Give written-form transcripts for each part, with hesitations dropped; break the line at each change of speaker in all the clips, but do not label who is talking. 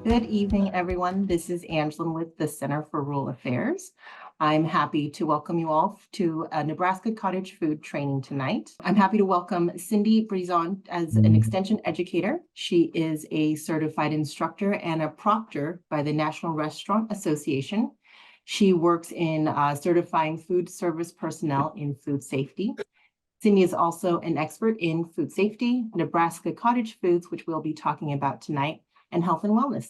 Good evening, everyone. This is Angelyn with the Center for Rural Affairs. I'm happy to welcome you all to a Nebraska Cottage Food training tonight. I'm happy to welcome Cindy Brison as an extension educator. She is a certified instructor and a proctor by the National Restaurant Association. She works in certifying food service personnel in food safety. Cindy is also an expert in food safety, Nebraska cottage foods, which we'll be talking about tonight, and health and wellness.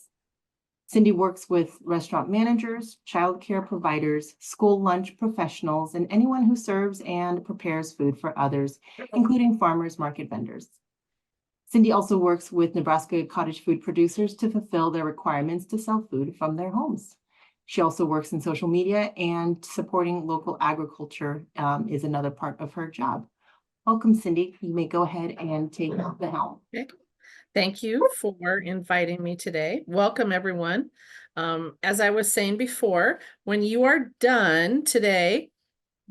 Cindy works with restaurant managers, childcare providers, school lunch professionals, and anyone who serves and prepares food for others, including farmers market vendors. Cindy also works with Nebraska cottage food producers to fulfill their requirements to sell food from their homes. She also works in social media, and supporting local agriculture is another part of her job. Welcome, Cindy. You may go ahead and take the helm.
Okay. Thank you for inviting me today. Welcome, everyone. As I was saying before, when you are done today,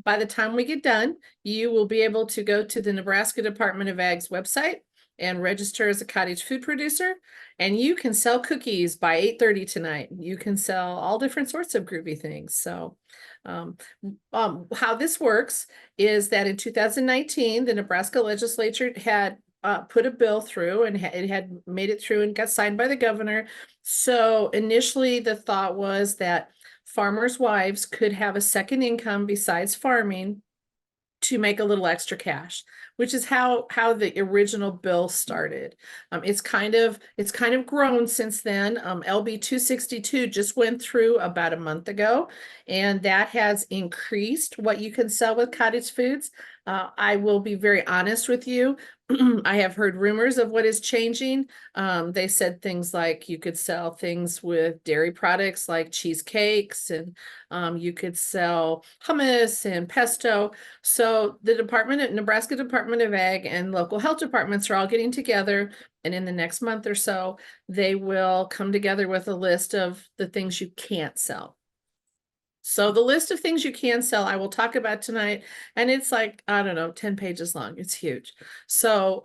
by the time we get done, you will be able to go to the Nebraska Department of Ag's website and register as a cottage food producer, and you can sell cookies by 8:30 tonight. You can sell all different sorts of groovy things. So how this works is that in 2019, the Nebraska legislature had put a bill through, and it had made it through and got signed by the governor. So initially the thought was that farmers' wives could have a second income besides farming to make a little extra cash, which is how the original bill started. It's kind of grown since then. LB 262 just went through about a month ago, and that has increased what you can sell with cottage foods. I will be very honest with you. I have heard rumors of what is changing. They said things like you could sell things with dairy products like cheesecakes, and you could sell hummus and pesto. So the Nebraska Department of Ag and local health departments are all getting together, and in the next month or so, they will come together with a list of the things you can't sell. So the list of things you can sell, I will talk about tonight, and it's like, I don't know, 10 pages long. It's huge. So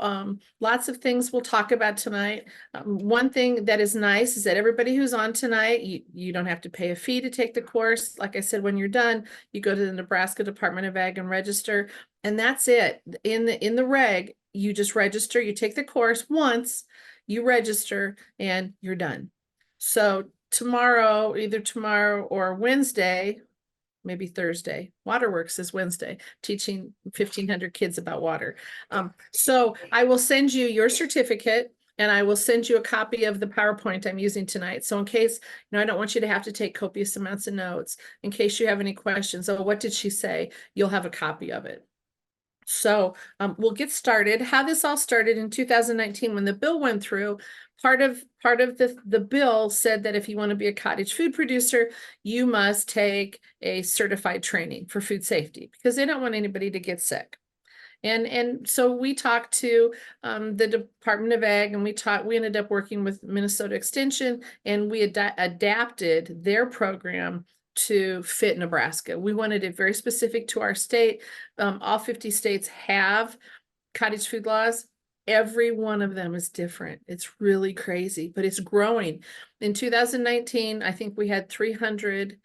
lots of things we'll talk about tonight. One thing that is nice is that everybody who's on tonight, you don't have to pay a fee to take the course. Like I said, when you're done, you go to the Nebraska Department of Ag and register, and that's it. In the reg, you just register, you take the course once, you register, and you're done. So tomorrow, either tomorrow or Wednesday, maybe Thursday. Waterworks is Wednesday, teaching 1,500 kids about water. So I will send you your certificate, and I will send you a copy of the PowerPoint I'm using tonight. So in case, I don't want you to have to take copious amounts of notes. In case you have any questions, oh, what did she say? You'll have a copy of it. So we'll get started. How this all started in 2019 when the bill went through. Part of the bill said that if you want to be a cottage food producer, you must take a certified training for food safety, because they don't want anybody to get sick. And so we talked to the Department of Ag, and we ended up working with Minnesota Extension, and we adapted their program to fit Nebraska. We wanted it very specific to our state. All 50 states have cottage food laws. Every one of them is different. It's really crazy, but it's growing. In 2019, I think we had 300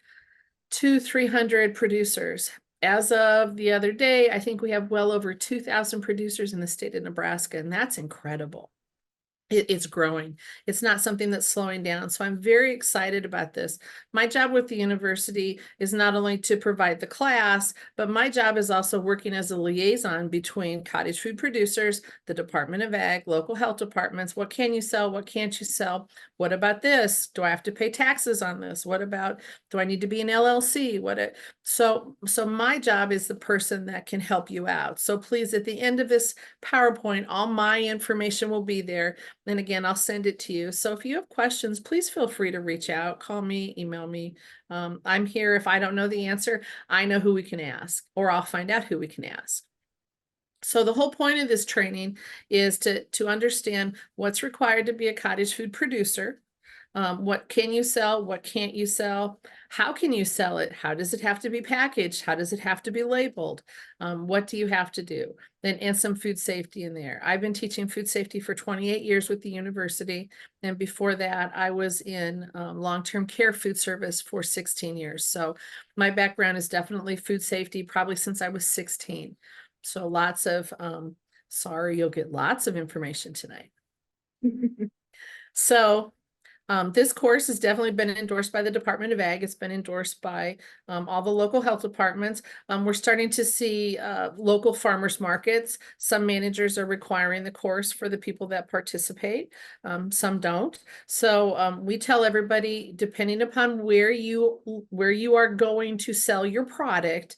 producers. As of the other day, I think we have well over 2,000 producers in the state of Nebraska, and that's incredible. It's growing. It's not something that's slowing down. So I'm very excited about this. My job with the university is not only to provide the class, but my job is also working as a liaison between cottage food producers, the Department of Ag, local health departments. What can you sell? What can't you sell? What about this? Do I have to pay taxes on this? What about, do I need to be an LLC? So my job is the person that can help you out. So please, at the end of this PowerPoint, all my information will be there. And again, I'll send it to you. So if you have questions, please feel free to reach out, call me, email me. I'm here. If I don't know the answer, I know who we can ask, or I'll find out who we can ask. So the whole point of this training is to understand what's required to be a cottage food producer. What can you sell? What can't you sell? How can you sell it? How does it have to be packaged? How does it have to be labeled? What do you have to do? And some food safety in there. I've been teaching food safety for 28 years with the university. And before that, I was in long-term care food service for 16 years. So my background is definitely food safety, probably since I was 16. So lots of, sorry, you'll get lots of information tonight. So this course has definitely been endorsed by the Department of Ag. It's been endorsed by all the local health departments. We're starting to see local farmers markets. Some managers are requiring the course for the people that participate. Some don't. So we tell everybody, depending upon where you are going to sell your product,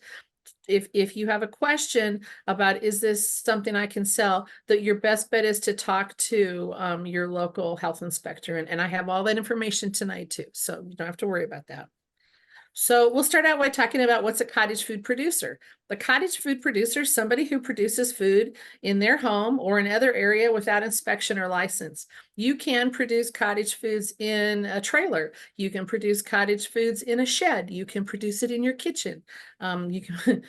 if you have a question about, is this something I can sell, that your best bet is to talk to your local health inspector. And I have all that information tonight too, so you don't have to worry about that. So we'll start out by talking about what's a cottage food producer. The cottage food producer is somebody who produces food in their home or in other area without inspection or license. You can produce cottage foods in a trailer. You can produce cottage foods in a shed. You can produce it in your kitchen. You can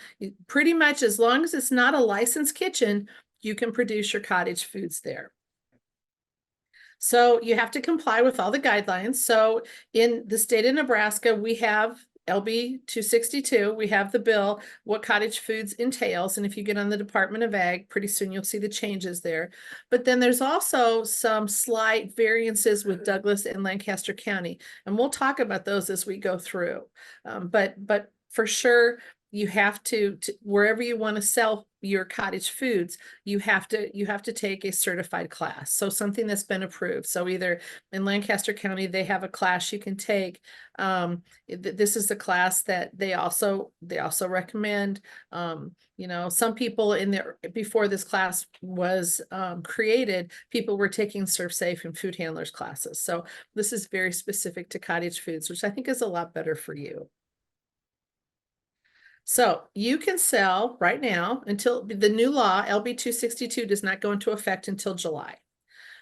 pretty much, as long as it's not a licensed kitchen, you can produce your cottage foods there. So you have to comply with all the guidelines. So in the state of Nebraska, we have LB 262, we have the bill, what cottage foods entails. And if you get on the Department of Ag, pretty soon you'll see the changes there. But then there's also some slight variances with Douglas and Lancaster County. And we'll talk about those as we go through. But for sure, you have to wherever you want to sell your cottage foods, you have to take a certified class. So something that's been approved. So either in Lancaster County, they have a class you can take. This is the class that they also recommend. You know, some people in there, before this class was created, people were taking Serve Safe and food handlers classes. So this is very specific to cottage foods, which I think is a lot better for you. So you can sell right now until the new law, LB 262, does not go into effect until July.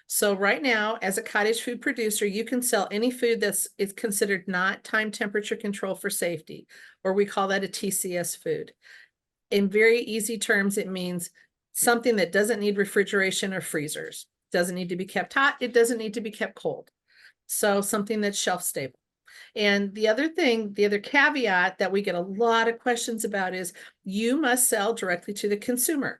So right now, as a cottage food producer, you can sell any food is considered not time temperature control for safety, or we call that a TCS food. In very easy terms, it means something that doesn't need refrigeration or freezers. Doesn't need to be kept hot. It doesn't need to be kept cold. So something that's shelf stable. And the other caveat that we get a lot of questions about is you must sell directly to the consumer.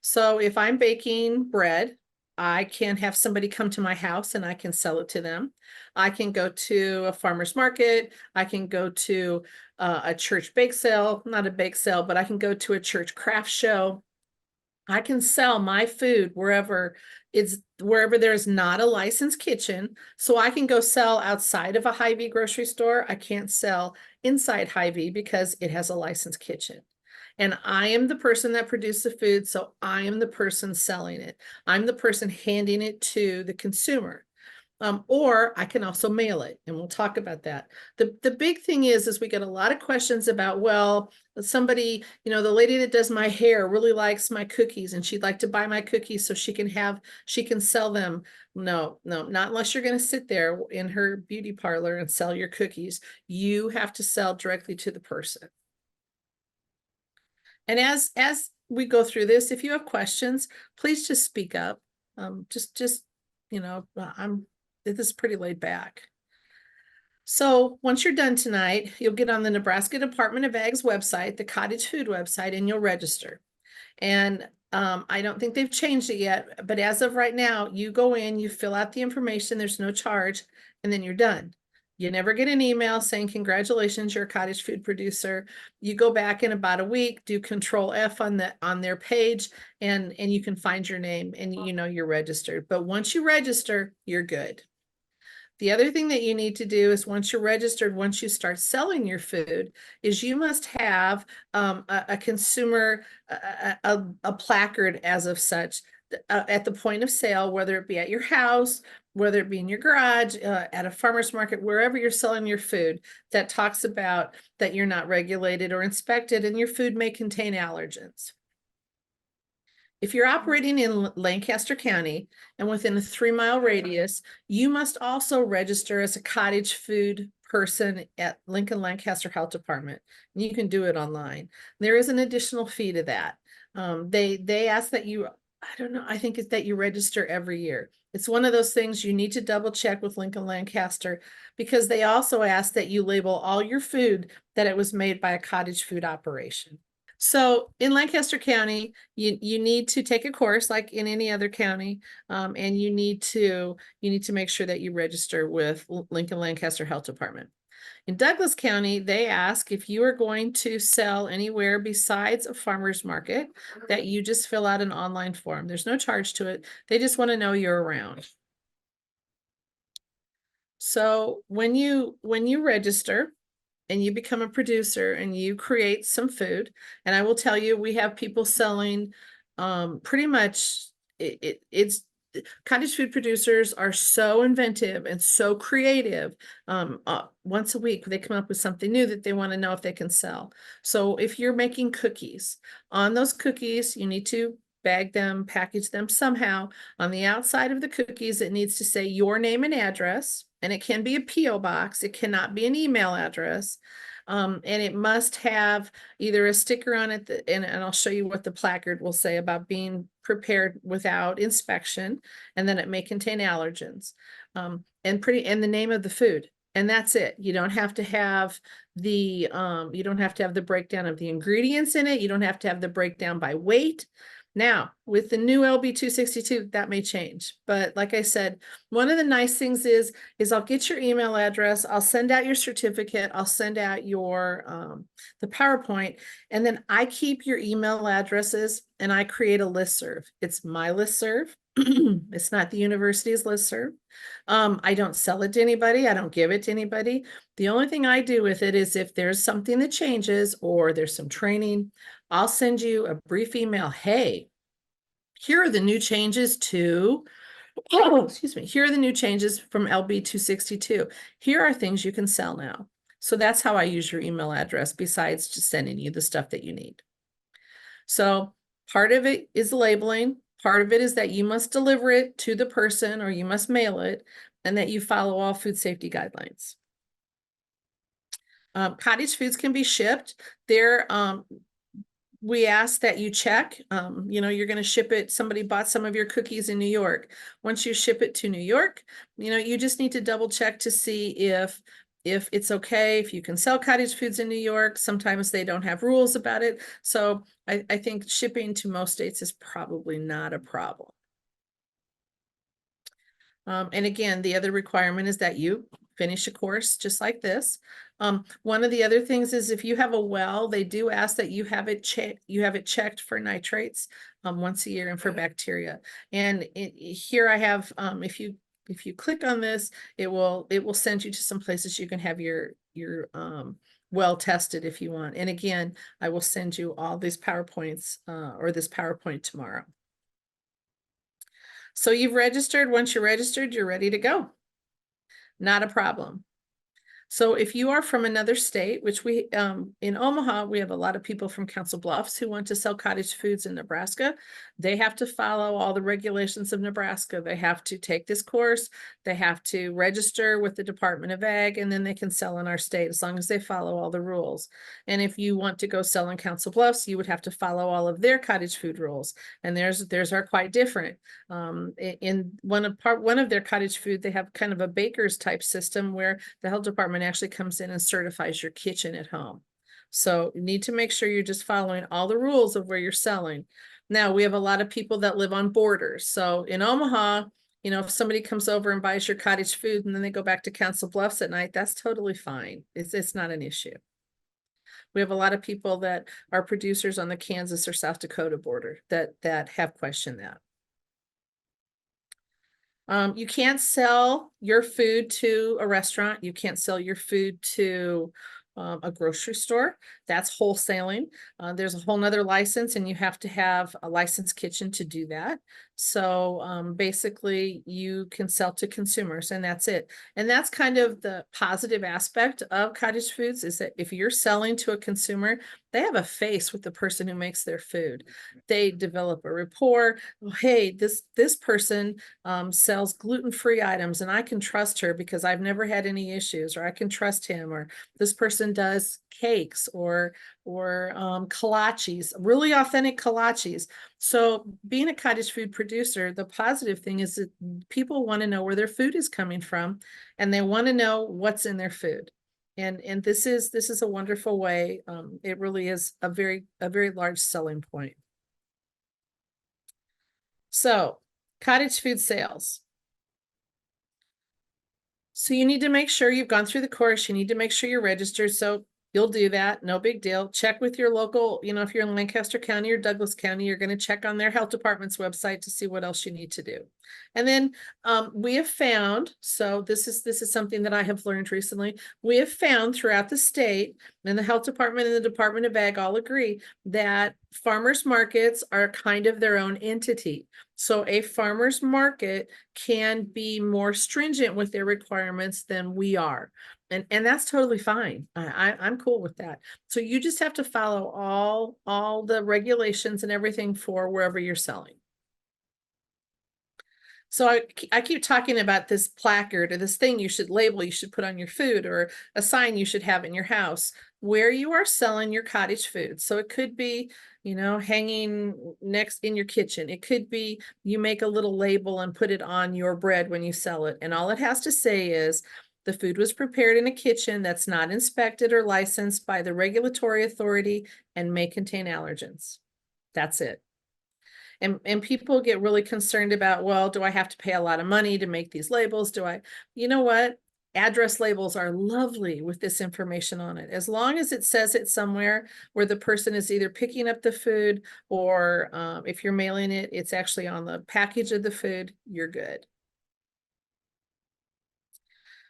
So if I'm baking bread, I can have somebody come to my house and I can sell it to them. I can go to a farmer's market. I can go to a church bake sale, not a bake sale, but I can go to a church craft show. I can sell my food wherever there's not a licensed kitchen. So I can go sell outside of a Hy-Vee grocery store. I can't sell inside Hy-Vee because it has a licensed kitchen. And I am the person that produced the food, so I am the person selling it. I'm the person handing it to the consumer. Or I can also mail it, and we'll talk about that. The big thing is we get a lot of questions about, well, somebody, you know, the lady that does my hair really likes my cookies and she'd like to buy my cookies so she can sell them. No, not unless you're going to sit there in her beauty parlor and sell your cookies. You have to sell directly to the person. And as we go through this, if you have questions, please just speak up. Just, you know, this is pretty laid back. So once you're done tonight, you'll get on the Nebraska Department of Ag's website, the Cottage Food website, and you'll register. And I don't think they've changed it yet, but as of right now, you go in, you fill out the information, there's no charge, and then you're done. You never get an email saying, congratulations, you're a cottage food producer. You go back in about a week, do Control F on their page, and you can find your name and you know you're registered. But once you register, you're good. The other thing that you need to do is once you're registered, once you start selling your food, is you must have a consumer, a placard as of such at the point of sale, whether it be at your house, whether it be in your garage, at a farmer's market, wherever you're selling your food, that talks about that you're not regulated or inspected and your food may contain allergens. If you're operating in Lancaster County and within a 3-mile radius, you must also register as a cottage food person at Lincoln Lancaster Health Department. And you can do it online. There is an additional fee to that. They ask that you, I don't know, I think it's that you register every year. It's one of those things you need to double check with Lincoln Lancaster, because they also ask that you label all your food that it was made by a cottage food operation. So in Lancaster County, you need to take a course like in any other county, and you need to make sure that you register with Lincoln Lancaster Health Department. In Douglas County, they ask if you are going to sell anywhere besides a farmer's market, that you just fill out an online form. There's no charge to it. They just want to know you're around. So when you register and you become a producer and you create some food, and I will tell you, we have people selling pretty much it's cottage food producers are so inventive and so creative. Once a week, they come up with something new that they want to know if they can sell. So if you're making cookies, on those cookies, you need to bag them, package them somehow. On the outside of the cookies, it needs to say your name and address, and it can be a P.O. box. It cannot be an email address. And it must have either a sticker on it, and I'll show you what the placard will say about being prepared without inspection, and then it may contain allergens, and the name of the food. And that's it. You don't have to have the breakdown of the ingredients in it. You don't have to have the breakdown by weight. Now, with the new LB 262, that may change. But like I said, one of the nice things is I'll get your email address, I'll send out your certificate, I'll send out your the PowerPoint, and then I keep your email addresses and I create a listserv. It's my listserv. It's not the university's listserv. I don't sell it to anybody. I don't give it to anybody. The only thing I do with it is if there's something that changes or there's some training, I'll send you a brief email. Hey, here are the new changes to, excuse me, here are the new changes from LB 262. Here are things you can sell now. So that's how I use your email address, besides just sending you the stuff that you need. So part of it is labeling. Part of it is that you must deliver it to the person or you must mail it, and that you follow all food safety guidelines. Cottage foods can be shipped. We ask that you check, you're going to ship it. Somebody bought some of your cookies in New York. Once you ship it to New York, you just need to double check to see if it's okay, if you can sell cottage foods in New York. Sometimes they don't have rules about it. So I think shipping to most states is probably not a problem. And again, the other requirement is that you finish a course just like this. One of the other things is if you have a well, they do ask that you have it checked for nitrates once a year and for bacteria. And here I have, if you click on this, it will send you to some places you can have your well tested if you want. And again, I will send you all these PowerPoints or this PowerPoint tomorrow. So you've registered. Once you're registered, you're ready to go. Not a problem. So if you are from another state, which we, in Omaha, we have a lot of people from Council Bluffs who want to sell cottage foods in Nebraska. They have to follow all the regulations of Nebraska. They have to take this course. They have to register with the Department of Ag, and then they can sell in our state as long as they follow all the rules. And if you want to go sell in Council Bluffs, you would have to follow all of their cottage food rules. And theirs are quite different. In one of their cottage food, they have kind of a baker's type system where the health department actually comes in and certifies your kitchen at home. So you need to make sure you're just following all the rules of where you're selling. Now, we have a lot of people that live on borders. So in Omaha, if somebody comes over and buys your cottage food and then they go back to Council Bluffs at night, that's totally fine. It's not an issue. We have a lot of people that are producers on the Kansas or South Dakota border that have questioned that. You can't sell your food to a restaurant. You can't sell your food to a grocery store. That's wholesaling. There's a whole nother license, and you have to have a licensed kitchen to do that. So basically you can sell to consumers and that's it. And that's kind of the positive aspect of cottage foods, is that if you're selling to a consumer, they have a face with the person who makes their food. They develop a rapport. Oh, hey, this person sells gluten-free items and I can trust her because I've never had any issues, or I can trust him, or this person does cakes or kolaches, really authentic kolaches. So being a cottage food producer, the positive thing is that people want to know where their food is coming from, and they want to know what's in their food. And this is a wonderful way. It really is a very large selling point. So cottage food sales. So you need to make sure you've gone through the course. You need to make sure you're registered. So you'll do that. No big deal. Check with your local, if you're in Lancaster County or Douglas County, you're going to check on their health department's website to see what else you need to do. And then we have found, so this is something that I have learned recently. We have found throughout the state, and the health department and the Department of Ag all agree, that farmers markets are kind of their own entity. So a farmer's market can be more stringent with their requirements than we are. And that's totally fine. I'm cool with that. So you just have to follow all the regulations and everything for wherever you're selling. So I keep talking about this placard or this thing you should label, you should put on your food, or a sign you should have in your house where you are selling your cottage food. So it could be, hanging next in your kitchen. It could be you make a little label and put it on your bread when you sell it. And all it has to say is, the food was prepared in a kitchen that's not inspected or licensed by the regulatory authority and may contain allergens. That's it. And people get really concerned about, well, do I have to pay a lot of money to make these labels? You know what? Address labels are lovely with this information on it. As long as it says it somewhere where the person is either picking up the food, or if you're mailing it, it's actually on the package of the food, you're good.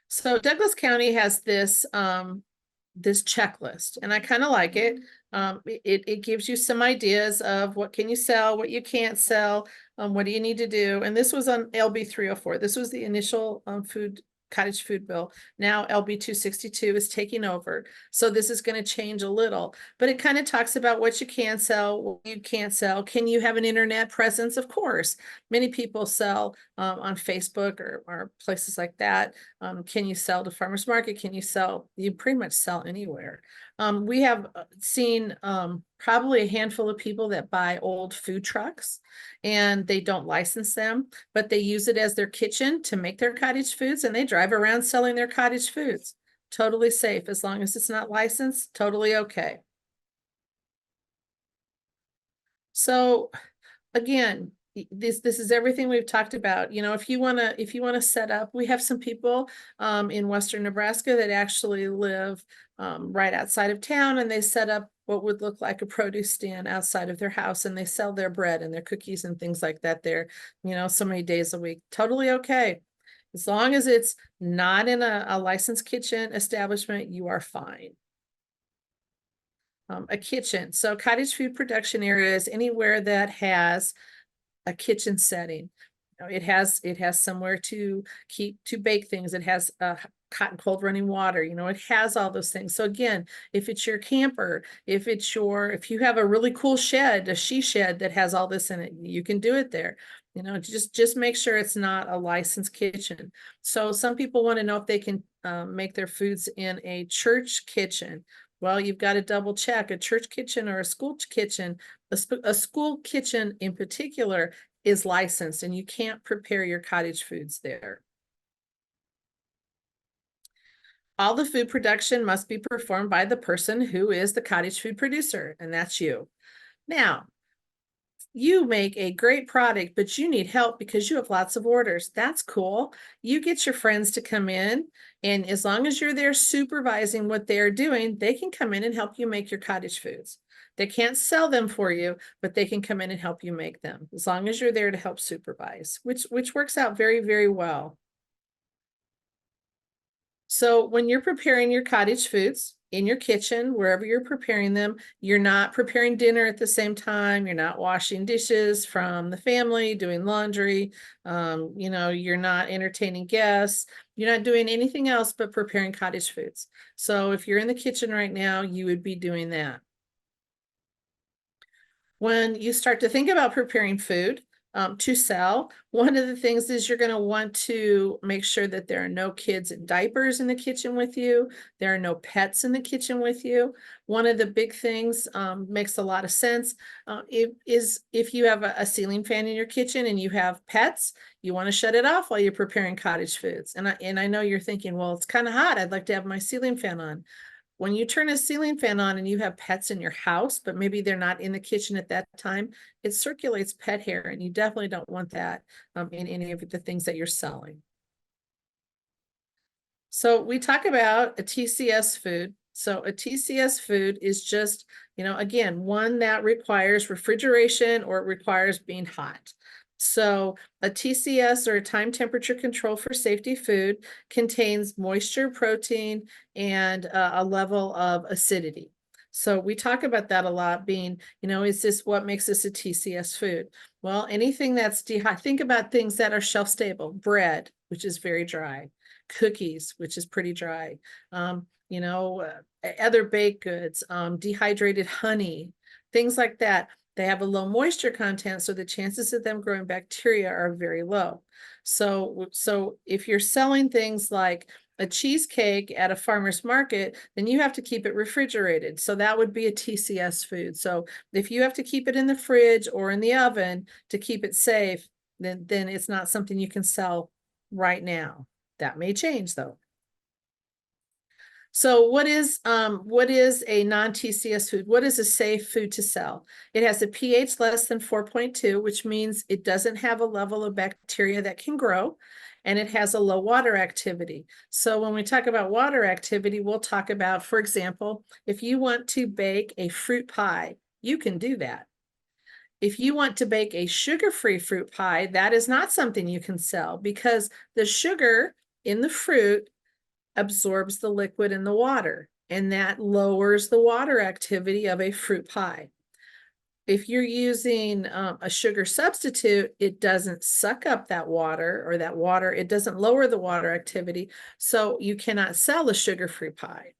So Douglas County has this checklist, and I kind of like it. It gives you some ideas of what can you sell, what you can't sell, what do you need to do. And this was on LB 304. This was the initial cottage food bill. Now LB 262 is taking over. So this is going to change a little, but it kind of talks about what you can sell, what you can't sell. Can you have an internet presence? Of course. Many people sell on Facebook or places like that. Can you sell to farmers market? You pretty much sell anywhere. We have seen probably a handful of people that buy old food trucks and they don't license them, but they use it as their kitchen to make their cottage foods, and they drive around selling their cottage foods. Totally safe. As long as it's not licensed, totally okay. So again, this is everything we've talked about. If you want to set up, we have some people in Western Nebraska that actually live right outside of town, and they set up what would look like a produce stand outside of their house, and they sell their bread and their cookies and things like that there, so many days a week. Totally okay. As long as it's not in a licensed kitchen establishment, you are fine. A kitchen. So cottage food production area is anywhere that has a kitchen setting. It has somewhere to bake things. It has hot and cold running water. It has all those things. So again, if it's your camper, if you have a really cool shed, a she shed that has all this in it, you can do it there. Just make sure it's not a licensed kitchen. So some people want to know if they can make their foods in a church kitchen. Well, you've got to double check. A church kitchen or a school kitchen, a school kitchen in particular, is licensed, and you can't prepare your cottage foods there. All the food production must be performed by the person who is the cottage food producer, and that's you. Now, you make a great product, but you need help because you have lots of orders. That's cool. You get your friends to come in, and as long as you're there supervising what they're doing, they can come in and help you make your cottage foods. They can't sell them for you, but they can come in and help you make them, as long as you're there to help supervise, which works out very, very well. So when you're preparing your cottage foods, in your kitchen, wherever you're preparing them. You're not preparing dinner at the same time. You're not washing dishes from the family, doing laundry. You're not entertaining guests. You're not doing anything else but preparing cottage foods. So if you're in the kitchen right now, you would be doing that. When you start to think about preparing food to sell, one of the things is you're going to want to make sure that there are no kids in diapers in the kitchen with you. There are no pets in the kitchen with you. One of the big things makes a lot of sense if you have a ceiling fan in your kitchen and you have pets, you want to shut it off while you're preparing cottage foods. And I know you're thinking, well, it's kind of hot. I'd like to have my ceiling fan on. When you turn a ceiling fan on and you have pets in your house, but maybe they're not in the kitchen at that time, it circulates pet hair, and you definitely don't want that in any of the things that you're selling. So we talk about a TCS food. So a TCS food is just, again, one that requires refrigeration or it requires being hot. So a TCS, or a time temperature control for safety food, contains moisture, protein, and a level of acidity. So we talk about that a lot, being, is this what makes this a TCS food? Well, anything that's think about things that are shelf stable. Bread, which is very dry. Cookies, which is pretty dry. Other baked goods, dehydrated honey, things like that. They have a low moisture content, so the chances of them growing bacteria are very low. So if you're selling things like a cheesecake at a farmer's market, then you have to keep it refrigerated. So that would be a TCS food. So if you have to keep it in the fridge or in the oven to keep it safe, then it's not something you can sell right now. That may change though. So what is a non-TCS food? What is a safe food to sell? It has a pH less than 4.2, which means it doesn't have a level of bacteria that can grow, and it has a low water activity. So when we talk about water activity, we'll talk about, for example, if you want to bake a fruit pie, you can do that. If you want to bake a sugar-free fruit pie, that is not something you can sell, because the sugar in the fruit absorbs the liquid in the water, and that lowers the water activity of a fruit pie. If you're using a sugar substitute, it doesn't suck up that water, or that water, it doesn't lower the water activity, so you cannot sell a sugar-free pie.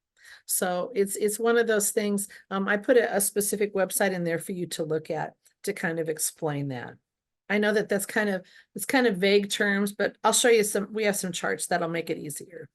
So it's one of those things. I put a specific website in there for you to look at to kind of explain that. I know that it's kind of vague terms, but I'll show you we have some charts that'll make it easier.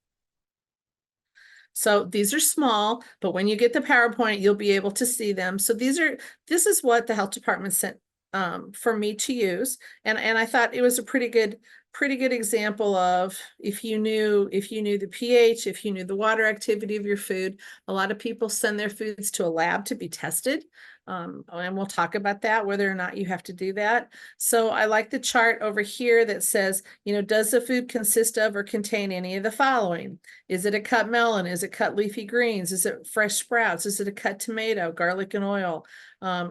So these are small, but when you get the PowerPoint, you'll be able to see them. So this is what the health department sent for me to use. And I thought it was a pretty good example of if you knew the pH, if you knew the water activity of your food. A lot of people send their foods to a lab to be tested. And we'll talk about that, whether or not you have to do that. So I like the chart over here that says, does the food consist of or contain any of the following? Is it a cut melon? Is it cut leafy greens? Is it fresh sprouts? Is it a cut tomato, garlic and oil?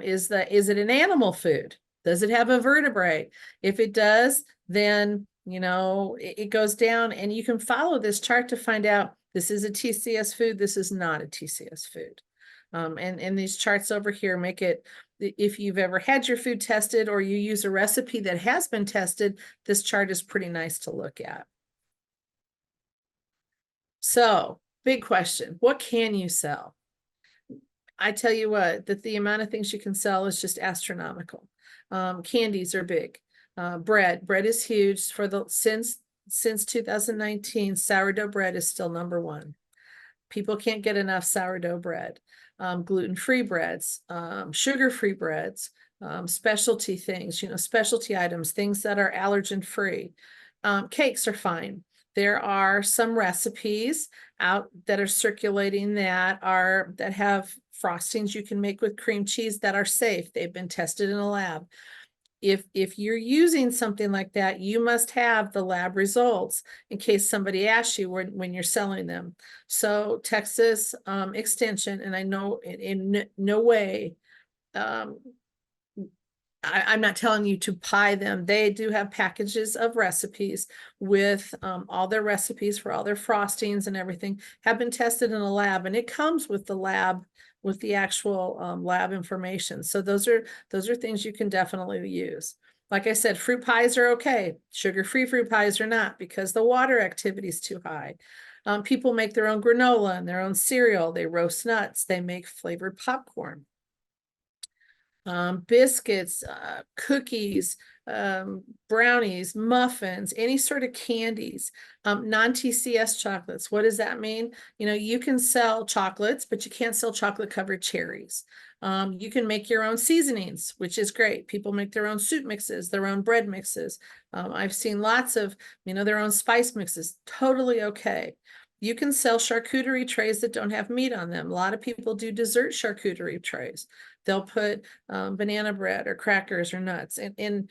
Is it an animal food? Does it have a vertebrae? If it does, then, it goes down, and you can follow this chart to find out this is a TCS food, this is not a TCS food. And these charts over here make it, if you've ever had your food tested or you use a recipe that has been tested, this chart is pretty nice to look at. So, big question, what can you sell? I tell you what, that the amount of things you can sell is just astronomical. Candies are big. Bread is huge. Since 2019, sourdough bread is still number one. People can't get enough sourdough bread. Gluten-free breads, sugar-free breads, specialty things, specialty items, things that are allergen-free. Cakes are fine. There are some recipes out that are circulating that have frostings you can make with cream cheese that are safe. They've been tested in a lab. If you're using something like that, you must have the lab results in case somebody asks you when you're selling them. So Texas Extension, and I know in no way I'm not telling you to buy them. They do have packages of recipes with all their recipes for all their frostings and everything have been tested in a lab, and it comes with the lab, with the actual lab information. So those are things you can definitely use. Like I said, fruit pies are okay. Sugar-free fruit pies are not, because the water activity is too high. People make their own granola and their own cereal. They roast nuts. They make flavored popcorn. Biscuits, cookies, brownies, muffins, any sort of candies, non-TCS chocolates. What does that mean? You know, you can sell chocolates, but you can't sell chocolate covered cherries. You can make your own seasonings, which is great. People make their own soup mixes, their own bread mixes. I've seen lots of, their own spice mixes, totally okay. You can sell charcuterie trays that don't have meat on them. A lot of people do dessert charcuterie trays. They'll put banana bread or crackers or nuts. And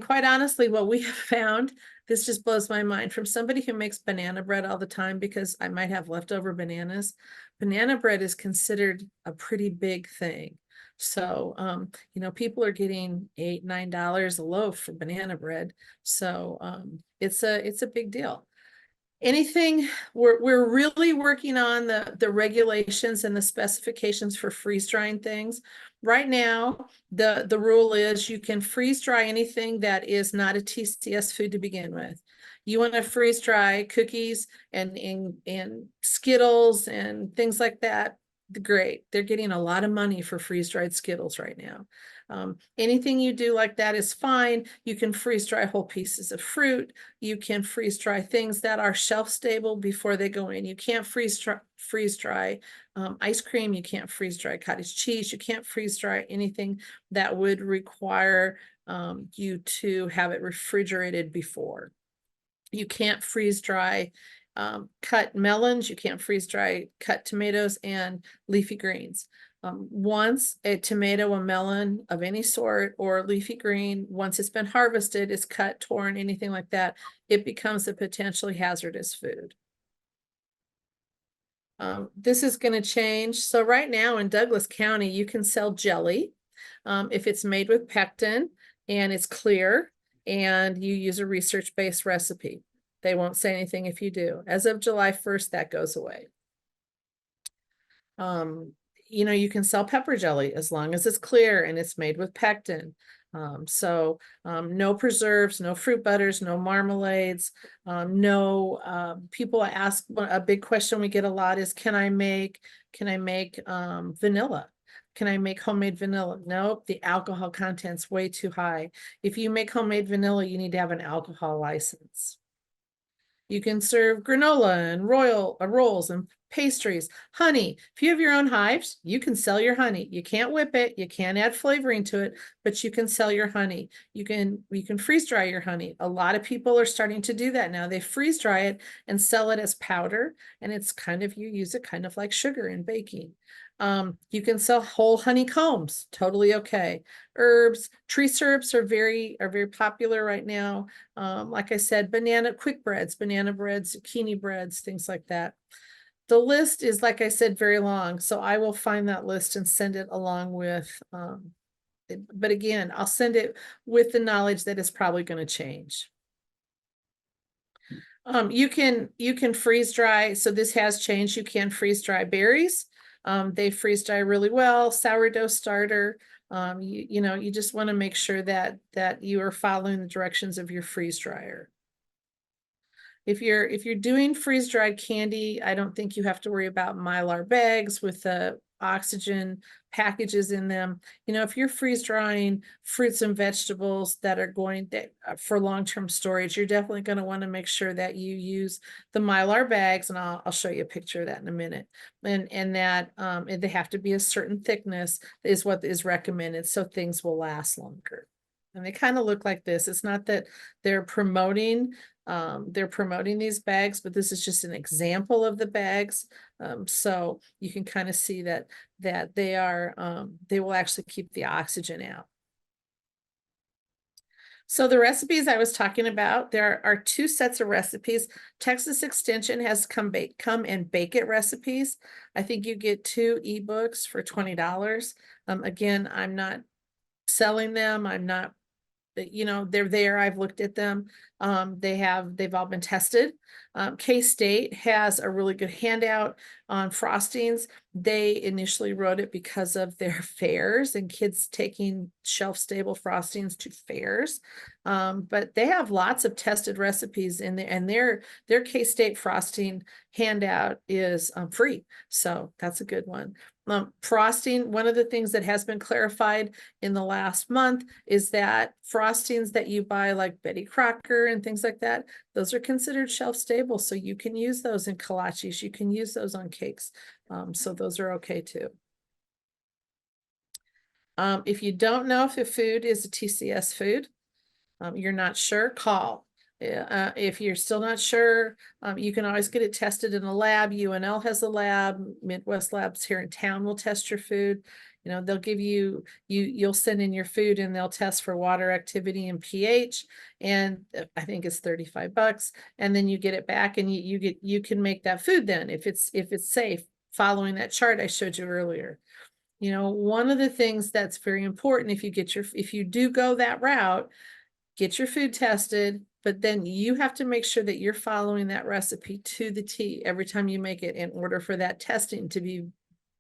quite honestly, what we have found, this just blows my mind, from somebody who makes banana bread all the time, because I might have leftover bananas. Banana bread is considered a pretty big thing. So, people are getting $8, $9 a loaf for banana bread. So it's a big deal. Anything, we're really working on the regulations and the specifications for freeze drying things. Right now, the rule is you can freeze dry anything that is not a TCS food to begin with. You want to freeze dry cookies and Skittles and things like that, great. They're getting a lot of money for freeze dried Skittles right now. Anything you do like that is fine. You can freeze dry whole pieces of fruit. You can freeze dry things that are shelf stable before they go in. You can't freeze dry ice cream. You can't freeze dry cottage cheese. You can't freeze dry anything that would require you to have it refrigerated before. You can't freeze dry cut melons. You can't freeze dry cut tomatoes and leafy greens. Once a tomato, a melon of any sort, or leafy green, once it's been harvested, is cut, torn, anything like that, it becomes a potentially hazardous food. This is going to change. So right now in Douglas County, you can sell jelly if it's made with pectin and it's clear and you use a research-based recipe. They won't say anything if you do. As of July 1st, that goes away. You can sell pepper jelly as long as it's clear and it's made with pectin. No preserves, no fruit butters, no marmalades, people ask, a big question we get a lot is, can I make vanilla? Can I make homemade vanilla? Nope, the alcohol content's way too high. If you make homemade vanilla, you need to have an alcohol license. You can serve granola and rolls and pastries, honey. If you have your own hives, you can sell your honey. You can't whip it, you can't add flavoring to it, but you can sell your honey. You can freeze dry your honey. A lot of people are starting to do that now. They freeze dry it and sell it as powder, and it's you use it kind of like sugar in baking. You can sell whole honeycombs, totally okay. Herbs, tree syrups are very popular right now. Like I said, quick breads, banana breads, zucchini breads, things like that. The list is, like I said, very long, so I will find that list and send it along with, but again, I'll send it with the knowledge that it's probably going to change. You can freeze dry. So this has changed. You can freeze dry berries. They freeze dry really well. Sourdough starter. You just want to make sure that you are following the directions of your freeze dryer. If you're doing freeze dried candy, I don't think you have to worry about Mylar bags with the oxygen packages in them. If you're freeze drying fruits and vegetables that are going for long-term storage, you're definitely going to want to make sure that you use the Mylar bags, and I'll show you a picture of that in a minute. And that they have to be a certain thickness is what is recommended, so things will last longer. And they kind of look like this. It's not that they're promoting these bags, but this is just an example of the bags. So you can kind of see that they will actually keep the oxygen out. So the recipes I was talking about, there are 2 sets of recipes. Texas Extension has come and bake it recipes. I think you get 2 ebooks for $20. Again, I'm not selling them. I'm not, they're there. I've looked at them. They've all been tested. K-State has a really good handout on frostings. They initially wrote it because of their fairs and kids taking shelf-stable frostings to fairs. But they have lots of tested recipes in there, and their K-State frosting handout is free. So that's a good one. Frosting, one of the things that has been clarified in the last month is that frostings that you buy, like Betty Crocker and things like that, those are considered shelf stable. So you can use those in kolaches, you can use those on cakes. So those are okay too. If you don't know if a food is a TCS food, you're not sure, call. If you're still not sure, you can always get it tested in a lab. UNL has a lab. Midwest Labs here in town will test your food. They'll give you'll send in your food and they'll test for water activity and pH. And I think it's $35. And then you get it back and you can make that food then if it's safe, following that chart I showed you earlier. One of the things that's very important if you do go that route, get your food tested, but then you have to make sure that you're following that recipe to the T every time you make it in order for that testing to be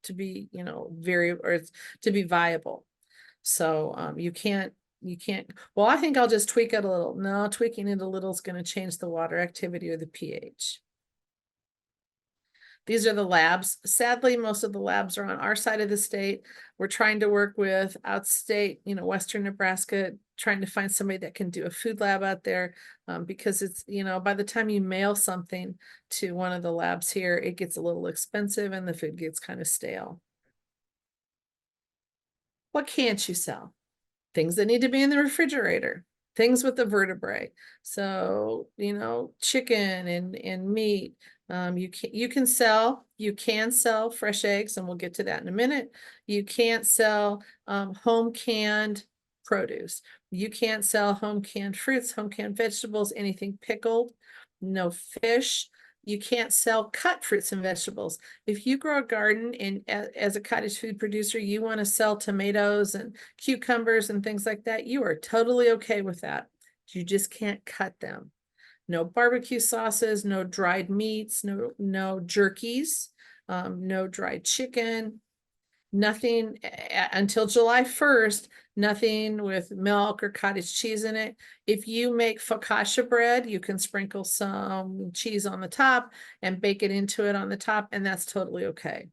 to be viable. So you can't, well, I think I'll just tweak it a little. No, tweaking it a little is going to change the water activity or the pH. These are the labs. Sadly, most of the labs are on our side of the state. We're trying to work with outstate, Western Nebraska, trying to find somebody that can do a food lab out there, because it's, by the time you mail something to one of the labs here, it gets a little expensive and the food gets kind of stale. What can't you sell? Things that need to be in the refrigerator, things with the vertebrae. So, chicken and meat. You can sell fresh eggs, and we'll get to that in a minute. You can't sell home canned produce. You can't sell home canned fruits, home canned vegetables, anything pickled, no fish. You can't sell cut fruits and vegetables. If you grow a garden and as a cottage food producer, you want to sell tomatoes and cucumbers and things like that, you are totally okay with that. You just can't cut them. No barbecue sauces, no dried meats, no jerkies, no dried chicken, nothing until July 1st, nothing with milk or cottage cheese in it. If you make focaccia bread, you can sprinkle some cheese on the top and bake it into it on the top, and that's totally okay.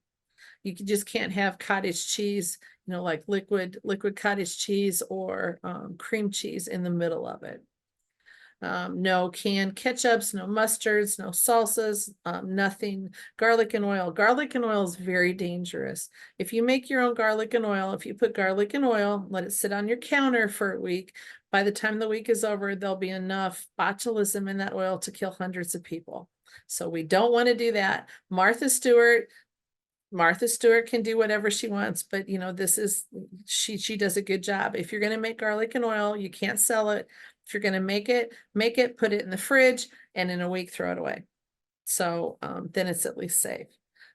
You just can't have cottage cheese, like liquid cottage cheese or cream cheese in the middle of it. No canned ketchups, no mustards, no salsas, nothing. Garlic and oil. Garlic and oil is very dangerous. If you make your own garlic and oil, if you put garlic and oil, let it sit on your counter for a week, by the time the week is over, there'll be enough botulism in that oil to kill hundreds of people. So we don't want to do that. Martha Stewart can do whatever she wants, but she does a good job. If you're going to make garlic and oil, you can't sell it. If you're going to make it, put it in the fridge, and in a week, throw it away. So then it's at least safe.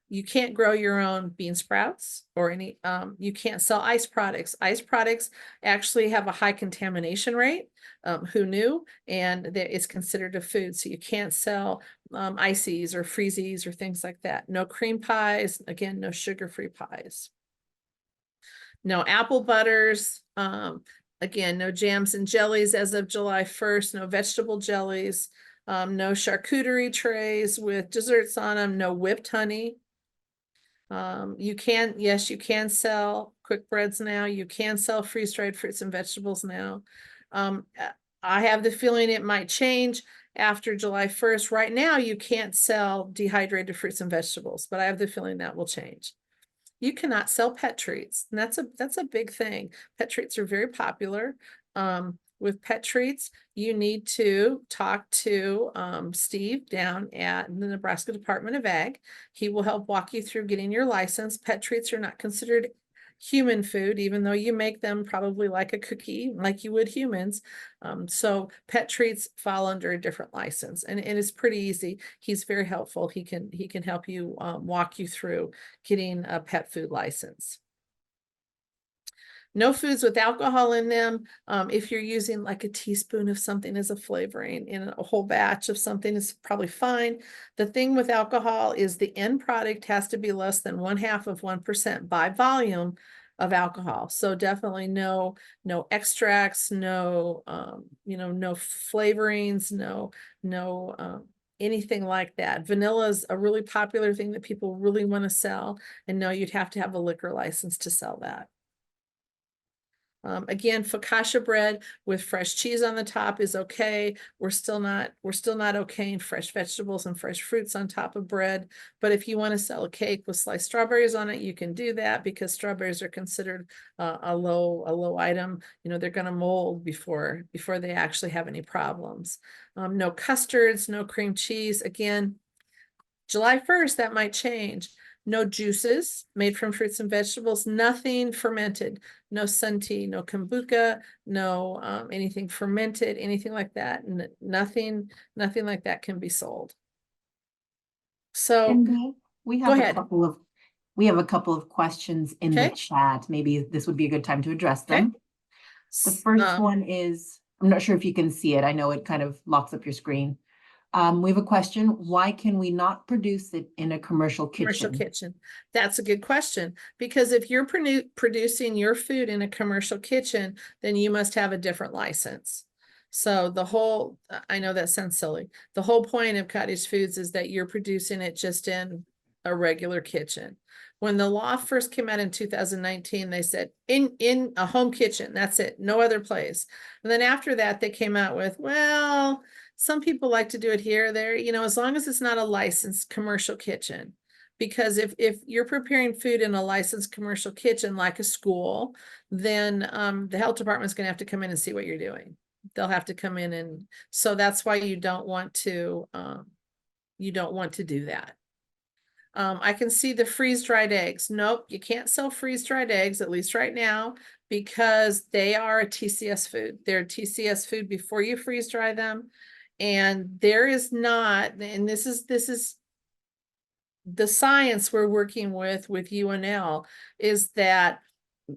You can't grow your own bean sprouts or any, you can't sell ice products. Ice products actually have a high contamination rate. Who knew? And it's considered a food. So you can't sell ices or freezies or things like that. No cream pies. Again, no sugar-free pies. No apple butters. Again, no jams and jellies as of July 1st, no vegetable jellies, no charcuterie trays with desserts on them, no whipped honey. You can sell quick breads now. You can sell freeze-dried fruits and vegetables now. I have the feeling it might change after July 1st. Right now, you can't sell dehydrated fruits and vegetables, but I have the feeling that will change. You cannot sell pet treats, and that's a big thing. Pet treats are very popular. With pet treats, you need to talk to Steve down at the Nebraska Department of Ag. He will help walk you through getting your license. Pet treats are not considered human food, even though you make them probably like a cookie, like you would humans. So pet treats fall under a different license, and it's pretty easy. He's very helpful. He can help you walk you through getting a pet food license. No foods with alcohol in them. If you're using like a teaspoon of something as a flavoring in a whole batch of something is probably fine. The thing with alcohol is the end product has to be less than 0.5% by volume of alcohol. So definitely no extracts, no no flavorings, no anything like that. Vanilla is a really popular thing that people really want to sell, and no, you'd have to have a liquor license to sell that. Again, focaccia bread with fresh cheese on the top is okay. We're still not okaying fresh vegetables and fresh fruits on top of bread. But if you want to sell a cake with sliced strawberries on it, you can do that because strawberries are considered a low item. You know, they're going to mold before they actually have any problems. No custards, no cream cheese. Again, July 1st, that might change. No juices made from fruits and vegetables, nothing fermented, no sun tea, no kombucha, no anything fermented, anything like that. Nothing like that can be sold. So
Cindy, we
go
have
ahead.
we have a couple of questions in the
Okay.
chat. Maybe this would be a good time to address
Okay.
them. The first one is, I'm not sure if you can see it. I know it kind of locks up your screen. We have a question. Why can we not produce it in a commercial kitchen?
That's a good question, because if you're producing your food in a commercial kitchen, then you must have a different license. So I know that sounds silly. The whole point of Cottage Foods is that you're producing it just in a regular kitchen. When the law first came out in 2019, they said in a home kitchen, that's it, no other place. And then after that, they came out with, well, some people like to do it here or there, as long as it's not a licensed commercial kitchen. Because if you're preparing food in a licensed commercial kitchen, like a school, then the health department's going to have to come in and see what you're doing. They'll have to come in, and so that's why you don't want to do that. I can see the freeze-dried eggs. Nope, you can't sell freeze-dried eggs, at least right now, because they are a TCS food. They're a TCS food before you freeze-dry them. And there is not, and this is the science we're working with UNL, is that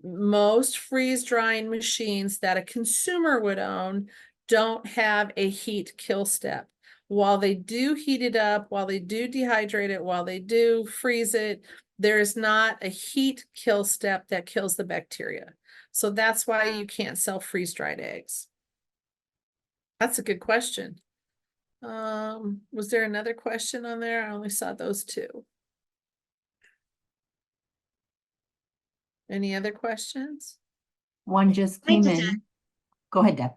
most freeze-drying machines that a consumer would own don't have a heat kill step. While they do heat it up, while they do dehydrate it, while they do freeze it, there's not a heat kill step that kills the bacteria. So that's why you can't sell freeze-dried eggs. That's a good question. Was there another question on there? I only saw those two. Any other questions?
One just came in. Go ahead, Deb.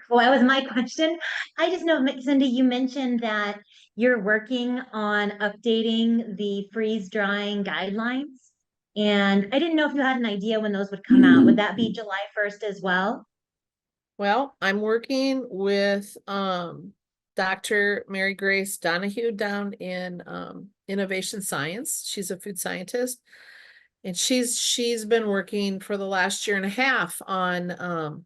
Well, that was my question. I just know, Cindy, you mentioned that you're working on updating the freeze drying guidelines. And I didn't know if you had an idea when those would come out. Would that be July 1st as well?
Well, I'm working with Dr. Mary Grace Donahue down in Innovation Science. She's a food scientist, and she's been working for the last year and a half on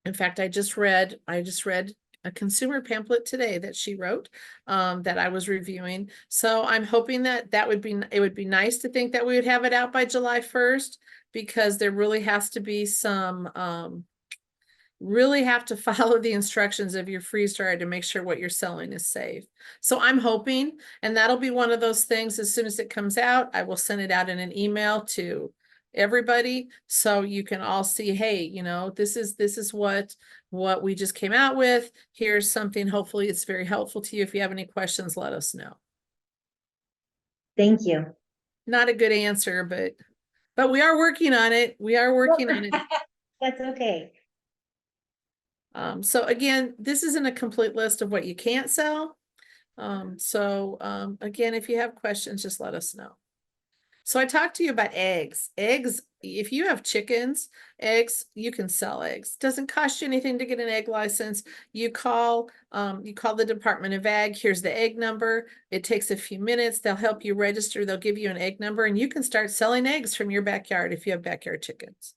in fact, I just read a consumer pamphlet today that she wrote that I was reviewing. So I'm hoping that it would be nice to think that we would have it out by July 1st, because there really has to be some really have to follow the instructions of your freeze dryer to make sure what you're selling is safe. So I'm hoping, and that'll be one of those things, as soon as it comes out, I will send it out in an email to everybody, so you can all see, hey, this is what we just came out with. Here's something, hopefully it's very helpful to you. If you have any questions, let us know.
Thank you.
Not a good answer, but we are working on it. On it.
That's okay.
So again, this isn't a complete list of what you can't sell. Again, if you have questions, just let us know. So I talked to you about eggs. Eggs, if you have chickens, eggs, you can sell eggs. Doesn't cost you anything to get an egg license. You call the Department of Ag. Here's the egg number. It takes a few minutes. They'll help you register. They'll give you an egg number, and you can start selling eggs from your backyard if you have backyard chickens.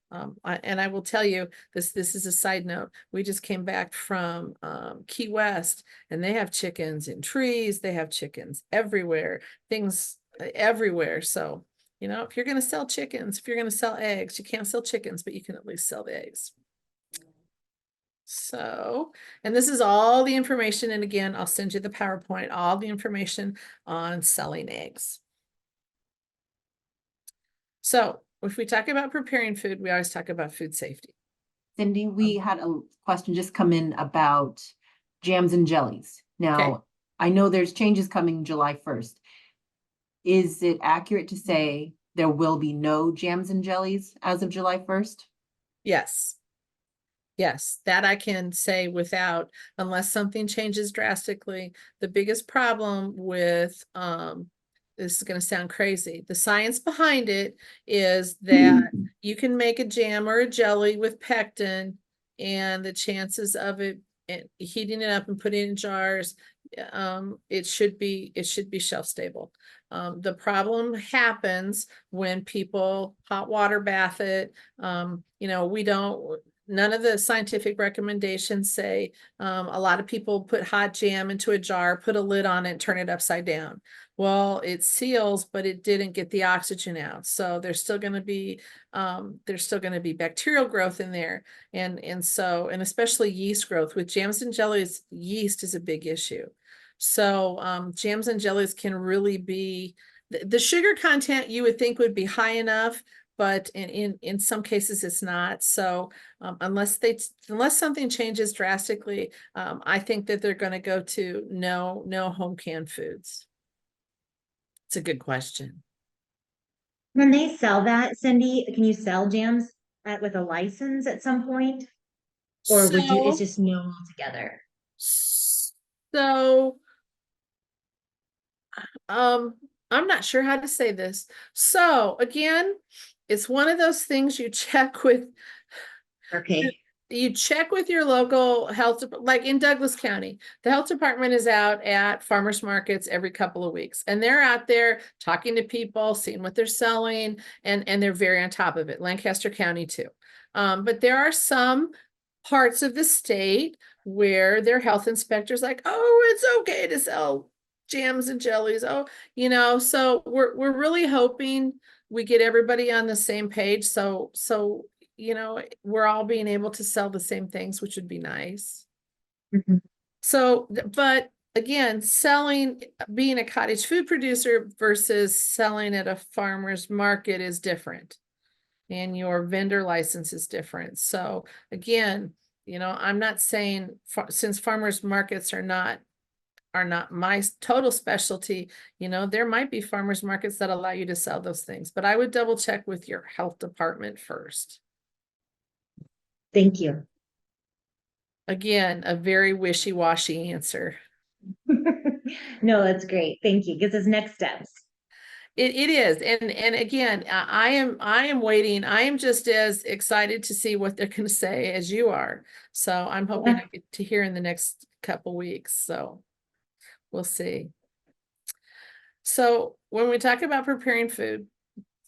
I will tell you, this is a side note. We just came back from Key West, and they have chickens in trees. They have chickens everywhere, things everywhere. So You know, if you're going to sell chickens, if you're going to sell eggs, you can't sell chickens, but you can at least sell the eggs. So, and this is all the information. And again, I'll send you the PowerPoint, all the information on selling eggs. So if we talk about preparing food, we always talk about food safety.
Cindy, we had a question just come in about jams and jellies. Now, I know there's changes coming July 1st. Is it accurate to say there will be no jams and jellies as of July 1st?
Yes. Yes, that I can say without, unless something changes drastically. The biggest problem with, this is going to sound crazy. The science behind it is that you can make a jam or a jelly with pectin, and the chances of it heating it up and putting it in jars, it should be shelf stable. The problem happens when people hot water bath it. You know, none of the scientific recommendations say, a lot of people put hot jam into a jar, put a lid on it, turn it upside down. Well, it seals, but it didn't get the oxygen out. So there's still going to be bacterial growth in there. And especially yeast growth. With jams and jellies, yeast is a big issue. So jams and jellies can really be, the sugar content you would think would be high enough, but in some cases it's not. So unless something changes drastically, I think that they're going to go to no home canned foods. It's a good question.
When they sell that, Cindy, can you sell jams with a license at some point? Or would you, it's just no altogether?
So I'm not sure how to say this. So again, it's one of those things you check with.
Okay.
You check with your local health, like in Douglas County, the health department is out at farmers markets every couple of weeks, and they're out there talking to people, seeing what they're selling, and they're very on top of it. Lancaster County too. But there are some parts of the state where their health inspectors like, oh, it's okay to sell jams and jellies. Oh, you know, so we're really hoping we get everybody on the same page. So you know, we're all being able to sell the same things, which would be nice.
Mm-hmm.
So, but again, being a cottage food producer versus selling at a farmer's market is different, and your vendor license is different. So again, you know, I'm not saying since farmers markets are not my total specialty, you know, there might be farmers markets that allow you to sell those things, but I would double check with your health department first.
Thank you.
Again, a very wishy-washy answer.
No, that's great. Thank you. Gives us next steps.
It is. And again, I am waiting. I am just as excited to see what they're going to say as you are. So I'm hoping I get to hear in the next couple weeks. So we'll see. So when we talk about preparing food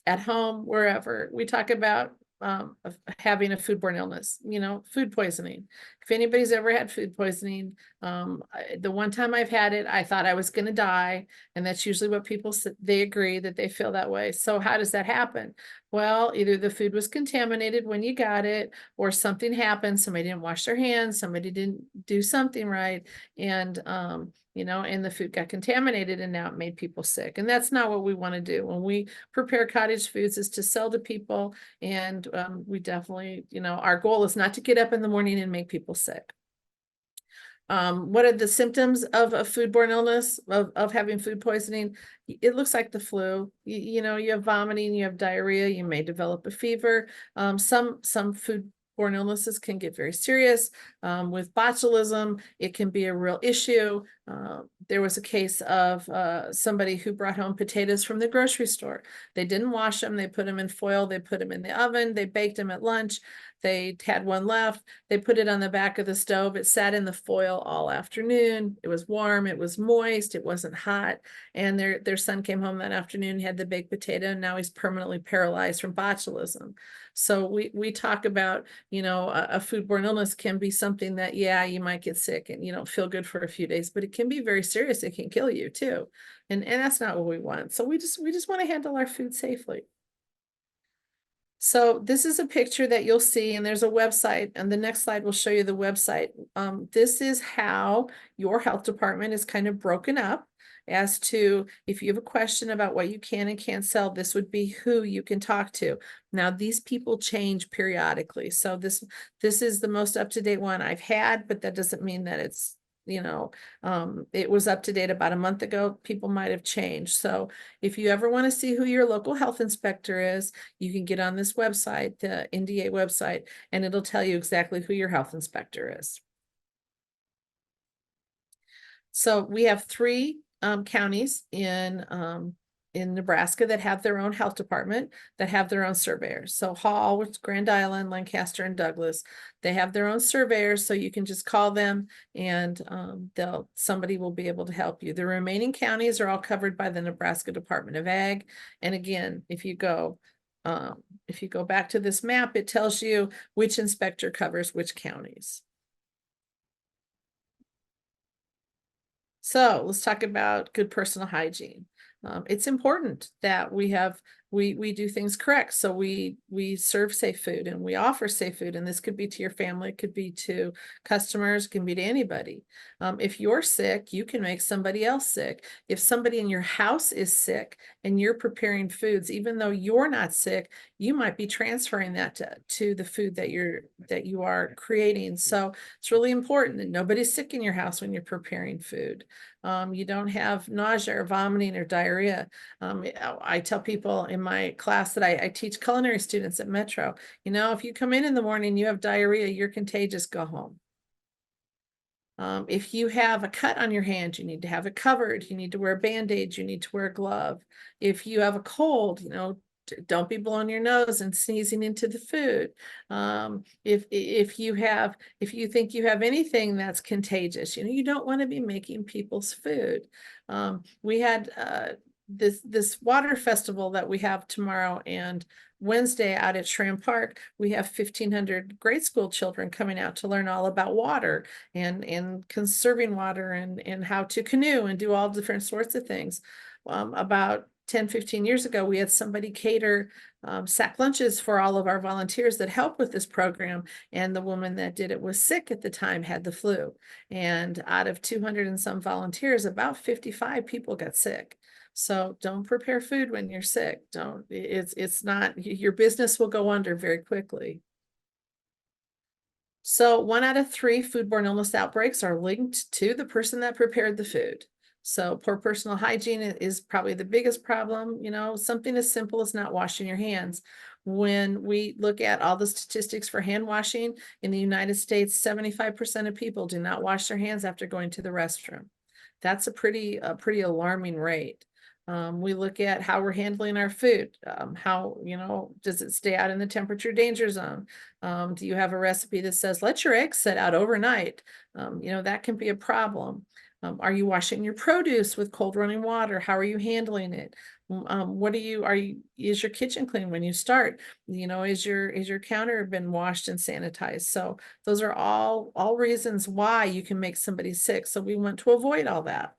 at home, wherever, we talk about of having a foodborne illness, you know, food poisoning. If anybody's ever had food poisoning, the one time I've had it, I thought I was going to die. And that's usually what people say. They agree that they feel that way. So how does that happen? Well, either the food was contaminated when you got it, or something happened. Somebody didn't wash their hands. Somebody didn't do something right. And, you know, and the food got contaminated, and now it made people sick. And that's not what we want to do. When we prepare cottage foods, is to sell to people. And we definitely, you know, our goal is not to get up in the morning and make people sick. What are the symptoms of a foodborne illness, of having food poisoning? It looks like the flu. You know, you have vomiting, you have diarrhea, you may develop a fever. Some foodborne illnesses can get very serious. With botulism, it can be a real issue. There was a case of somebody who brought home potatoes from the grocery store. They didn't wash them. They put them in foil. They put them in the oven. They baked them at lunch. They had one left. They put it on the back of the stove. It sat in the foil all afternoon. It was warm. It was moist. It wasn't hot. And their son came home that afternoon, had the baked potato, and now he's permanently paralyzed from botulism. So we talk about, a foodborne illness can be something that, yeah, you might get sick and you don't feel good for a few days, but it can be very serious. It can kill you too. And that's not what we want. So we just want to handle our food safely. So this is a picture that you'll see, and there's a website, and the next slide will show you the website. This is how your health department is kind of broken up as to if you have a question about what you can and can't sell, this would be who you can talk to. Now, these people change periodically. So this is the most up-to-date one I've had, but that doesn't mean that it's, it was up to date about a month ago. People might have changed. So if you ever want to see who your local health inspector is, you can get on this website, the NDA website, and it'll tell you exactly who your health inspector is. So we have 3 counties in Nebraska that have their own health department, that have their own surveyors. So Hall, which is Grand Island, Lancaster, and Douglas, they have their own surveyors, so you can just call them and somebody will be able to help you. The remaining counties are all covered by the Nebraska Department of Ag. And again, if you go back to this map, it tells you which inspector covers which counties. So let's talk about good personal hygiene. It's important that we do things correct. So we serve safe food and we offer safe food. And this could be to your family, it could be to customers, it can be to anybody. If you're sick, you can make somebody else sick. If somebody in your house is sick and you're preparing foods, even though you're not sick, you might be transferring that to the food that you are creating. So it's really important that nobody's sick in your house when you're preparing food. You don't have nausea or vomiting or diarrhea. I tell people in my class that I teach culinary students at Metro, if you come in the morning and you have diarrhea, you're contagious, go home. If you have a cut on your hand, you need to have it covered. You need to wear a Band-Aid. You need to wear a glove. If you have a cold, don't be blowing your nose and sneezing into the food. If you think you have anything that's contagious, you don't want to be making people's food. We had this water festival that we have tomorrow and Wednesday out at Schramm Park. We have 1,500 grade school children coming out to learn all about water and conserving water and how to canoe and do all different sorts of things. About 10, 15 years ago, we had somebody cater sack lunches for all of our volunteers that help with this program. And the woman that did it was sick at the time, had the flu. And out of 200 and some volunteers, about 55 people got sick. So don't prepare food when you're sick. It's not, your business will go under very quickly. So 1 out of 3 foodborne illness outbreaks are linked to the person that prepared the food. So poor personal hygiene is probably the biggest problem. Something as simple as not washing your hands. When we look at all the statistics for hand washing in the United States, 75% of people do not wash their hands after going to the restroom. That's a pretty alarming rate. We look at how we're handling our food. How, does it stay out in the temperature danger zone? Do you have a recipe that says, let your eggs sit out overnight? That can be a problem. Are you washing your produce with cold running water? How are you handling it? Is your kitchen clean when you start? Is your counter been washed and sanitized? So those are all reasons why you can make somebody sick. So we want to avoid all that.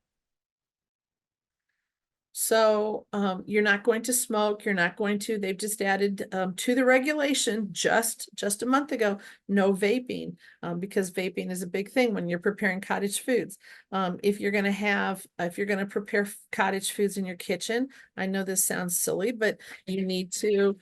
So you're not going to smoke, they've just added to the regulation just a month ago, no vaping, because vaping is a big thing when you're preparing cottage foods. If you're going to prepare cottage foods in your kitchen, I know this sounds silly, but you need to,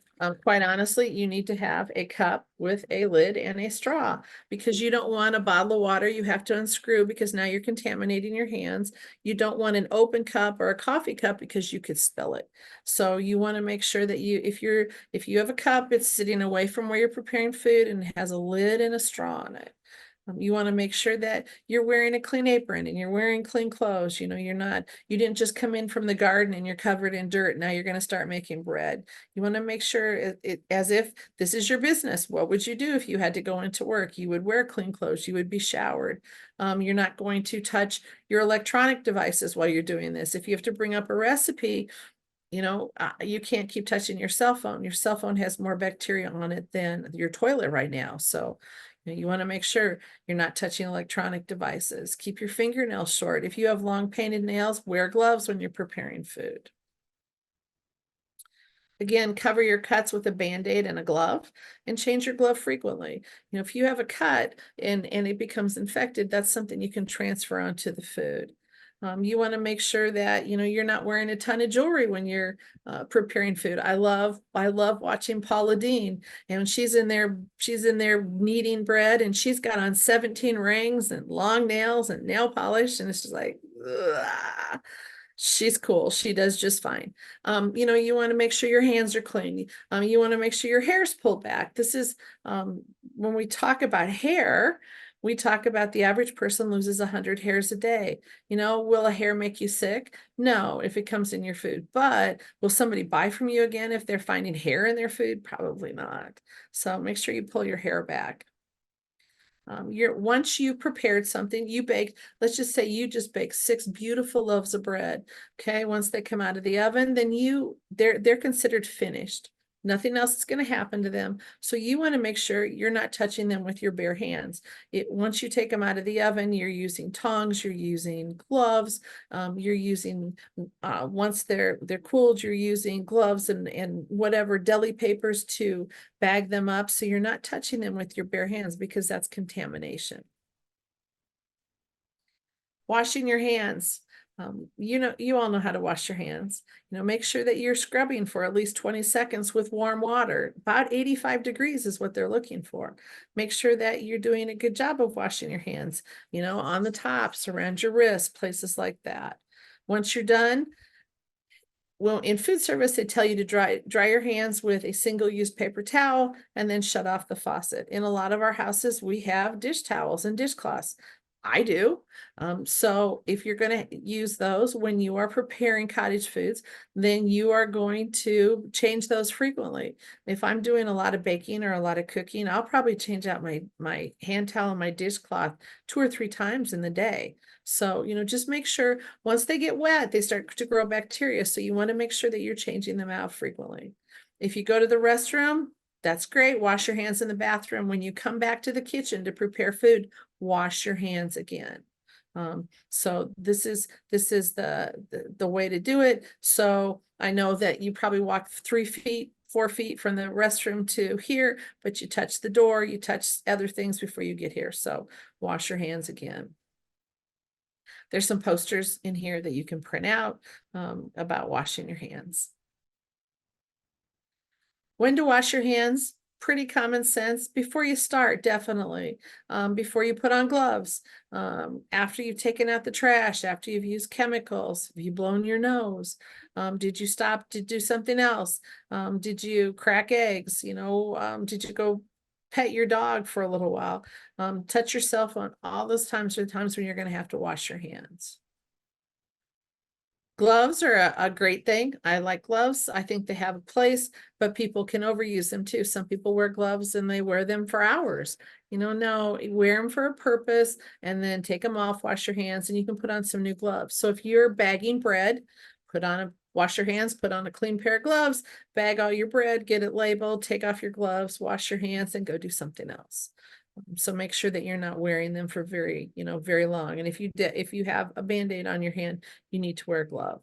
quite honestly, you need to have a cup with a lid and a straw, because you don't want a bottle of water you have to unscrew because now you're contaminating your hands. You don't want an open cup or a coffee cup because you could spill it. So you want to make sure that if you have a cup, it's sitting away from where you're preparing food and it has a lid and a straw on it. You want to make sure that you're wearing a clean apron and you're wearing clean clothes. You didn't just come in from the garden and you're covered in dirt. Now you're going to start making bread. You want to make sure it as if this is your business. What would you do if you had to go into work? You would wear clean clothes. You would be showered. You're not going to touch your electronic devices while you're doing this. If you have to bring up a recipe, you can't keep touching your cell phone. Your cell phone has more bacteria on it than your toilet right now. So you want to make sure you're not touching electronic devices. Keep your fingernails short. If you have long painted nails, wear gloves when you're preparing food. Again, cover your cuts with a Band-Aid and a glove and change your glove frequently. If you have a cut and it becomes infected, that's something you can transfer onto the food. You want to make sure that you're not wearing a ton of jewelry when you're preparing food. I love watching Paula Deen, and she's in there kneading bread, and she's got on 17 rings and long nails and nail polish, and it's just like, ugh. She's cool. She does just fine. You want to make sure your hands are clean. You want to make sure your hair's pulled back. This is when we talk about hair, we talk about the average person loses 100 hairs a day. Will a hair make you sick? No, if it comes in your food. But will somebody buy from you again if they're finding hair in their food? Probably not. So make sure you pull your hair back. Once you prepared something, you baked, let's just say you just baked 6 beautiful loaves of bread. Okay. Once they come out of the oven, then they're considered finished. Nothing else is going to happen to them. So you want to make sure you're not touching them with your bare hands. Once you take them out of the oven, you're using tongs, you're using gloves, you're using, once they're cooled, you're using gloves and whatever deli papers to bag them up. So you're not touching them with your bare hands because that's contamination. Washing your hands. You all know how to wash your hands. Make sure that you're scrubbing for at least 20 seconds with warm water. About 85 degrees is what they're looking for. Make sure that you're doing a good job of washing your hands, on the tops, around your wrists, places like that. Once you're done, well, in food service, they tell you to dry your hands with a single-use paper towel and then shut off the faucet. In a lot of our houses, we have dish towels and dishcloths. I do. So if you're going to use those when you are preparing cottage foods, then you are going to change those frequently. If I'm doing a lot of baking or a lot of cooking, I'll probably change out my hand towel and my dishcloth 2 or 3 times in the day. So, just make sure once they get wet, they start to grow bacteria. So you want to make sure that you're changing them out frequently. If you go to the restroom, that's great. Wash your hands in the bathroom. When you come back to the kitchen to prepare food, wash your hands again. So this is the way to do it. So I know that you probably walk 3 feet, 4 feet from the restroom to here, but you touch the door, you touch other things before you get here. So wash your hands again. There's some posters in here that you can print out about washing your hands. When to wash your hands? Pretty common sense. Before you start, definitely. Before you put on gloves, after you've taken out the trash, after you've used chemicals, have you blown your nose? Did you stop to do something else? Did you crack eggs? Did you go pet your dog for a little while? Touch your cell phone. All those times are the times when you're going to have to wash your hands. Gloves are a great thing. I like gloves. I think they have a place, but people can overuse them too. Some people wear gloves and they wear them for hours. No, wear them for a purpose and then take them off, wash your hands, and you can put on some new gloves. So if you're bagging bread, wash your hands, put on a clean pair of gloves, bag all your bread, get it labeled, take off your gloves, wash your hands, and go do something else. So make sure that you're not wearing them for very long. And if you have a Band-Aid on your hand, you need to wear a glove.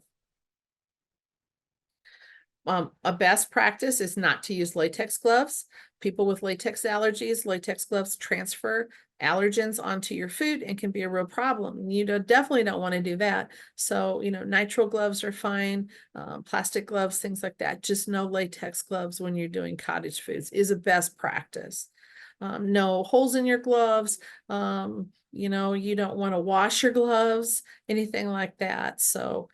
A best practice is not to use latex gloves. People with latex allergies, latex gloves transfer allergens onto your food and can be a real problem. You definitely don't want to do that. So, nitrile gloves are fine, plastic gloves, things like that. Just no latex gloves when you're doing cottage foods is a best practice. no holes in your gloves. You know, you don't want to wash your gloves, anything like that. So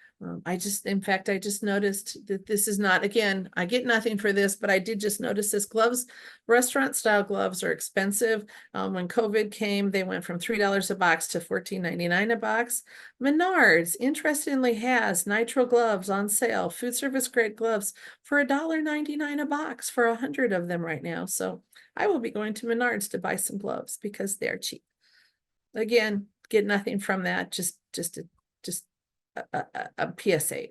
in fact, I just noticed that this is not, again, I get nothing for this, but I did just notice this gloves, restaurant style gloves are expensive. When COVID came, they went from $3 a box to $14.99 a box. Menards, interestingly, has nitrile gloves on sale, food service grade gloves for $1.99 a box for 100 of them right now. So I will be going to Menards to buy some gloves because they're cheap. Again, get nothing from that, just a PSA.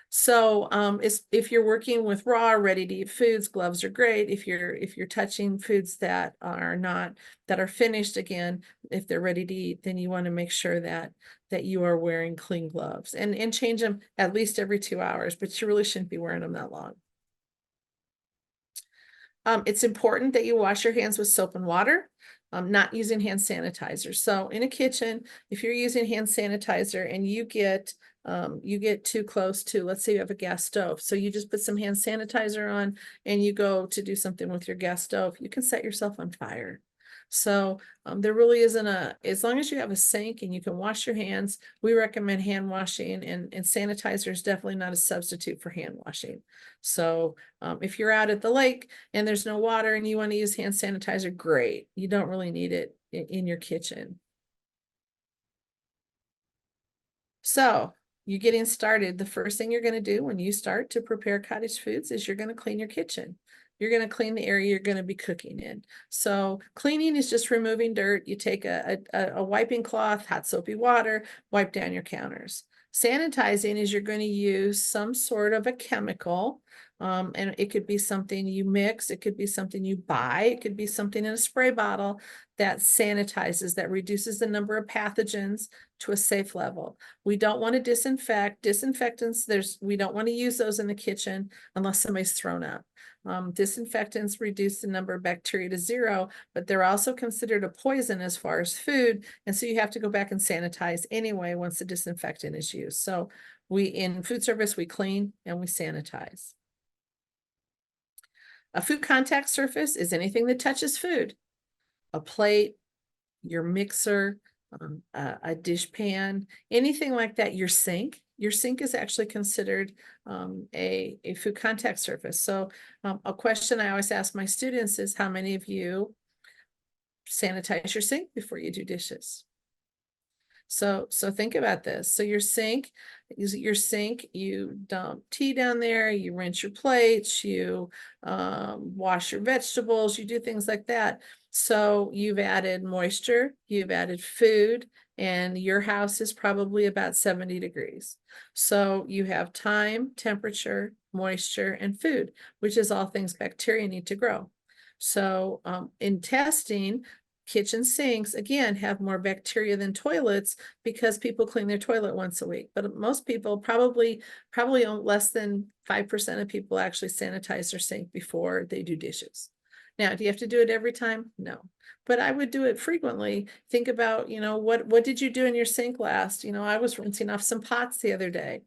So if you're working with raw, ready to eat foods, gloves are great. If you're touching foods that are finished, again, if they're ready to eat, then you want to make sure that you are wearing clean gloves and change them at least every 2 hours, but you really shouldn't be wearing them that long. It's important that you wash your hands with soap and water. Not using hand sanitizer. So in a kitchen, if you're using hand sanitizer and you get too close to, let's say you have a gas stove, so you just put some hand sanitizer on and you go to do something with your gas stove, you can set yourself on fire. So there really isn't as long as you have a sink and you can wash your hands, we recommend hand washing, and sanitizer is definitely not a substitute for hand washing. So if you're out at the lake and there's no water and you want to use hand sanitizer, great. You don't really need it in your kitchen. So you're getting started. The first thing you're going to do when you start to prepare cottage foods is you're going to clean your kitchen. You're going to clean the area you're going to be cooking in. So cleaning is just removing dirt. You take a wiping cloth, hot soapy water, wipe down your counters. Sanitizing is you're going to use some sort of a chemical, and it could be something you mix, it could be something you buy, it could be something in a spray bottle that sanitizes, that reduces the number of pathogens to a safe level. We don't want to disinfect. Disinfectants, we don't want to use those in the kitchen unless somebody's thrown up. Disinfectants reduce the number of bacteria to 0, but they're also considered a poison as far as food. And so you have to go back and sanitize anyway once the disinfectant is used. So in food service, we clean and we sanitize. A food contact surface is anything that touches food. A plate, your mixer, a dish pan, anything like that. Your sink is actually considered a food contact surface. So a question I always ask my students is, how many of you sanitize your sink before you do dishes? So think about this. So your sink, you dump tea down there, you rinse your plates, you wash your vegetables, you do things like that. So you've added moisture, you've added food, and your house is probably about 70 degrees. So you have time, temperature, moisture, and food, which is all things bacteria need to grow. So in testing, kitchen sinks, again, have more bacteria than toilets because people clean their toilet once a week. But most people, probably less than 5% of people actually sanitize their sink before they do dishes. Now, do you have to do it every time? No. But I would do it frequently. Think about, what did you do in your sink last? I was rinsing off some pots the other day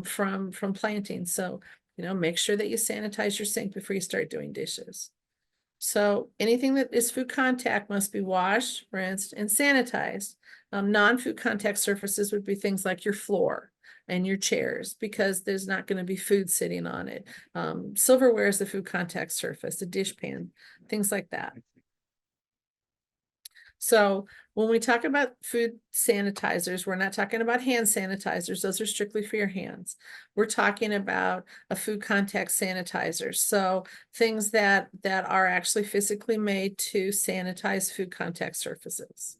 from planting. So, make sure that you sanitize your sink before you start doing dishes. So anything that is food contact must be washed, rinsed, and sanitized. Non-food contact surfaces would be things like your floor and your chairs, because there's not going to be food sitting on it. Silverware is the food contact surface, a dish pan, things like that. So when we talk about food sanitizers, we're not talking about hand sanitizers. Those are strictly for your hands. We're talking about a food contact sanitizer. So things that are actually physically made to sanitize food contact surfaces.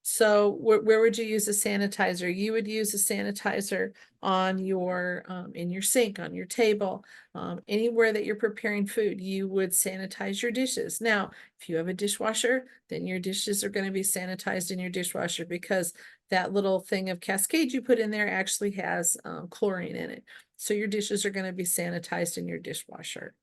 So where would you use a sanitizer? You would use a sanitizer on your in your sink, on your table, anywhere that you're preparing food. You would sanitize your dishes. Now, if you have a dishwasher, then your dishes are going to be sanitized in your dishwasher, because that little thing of Cascade you put in there actually has chlorine in it. So your dishes are going to be sanitized in your dishwasher.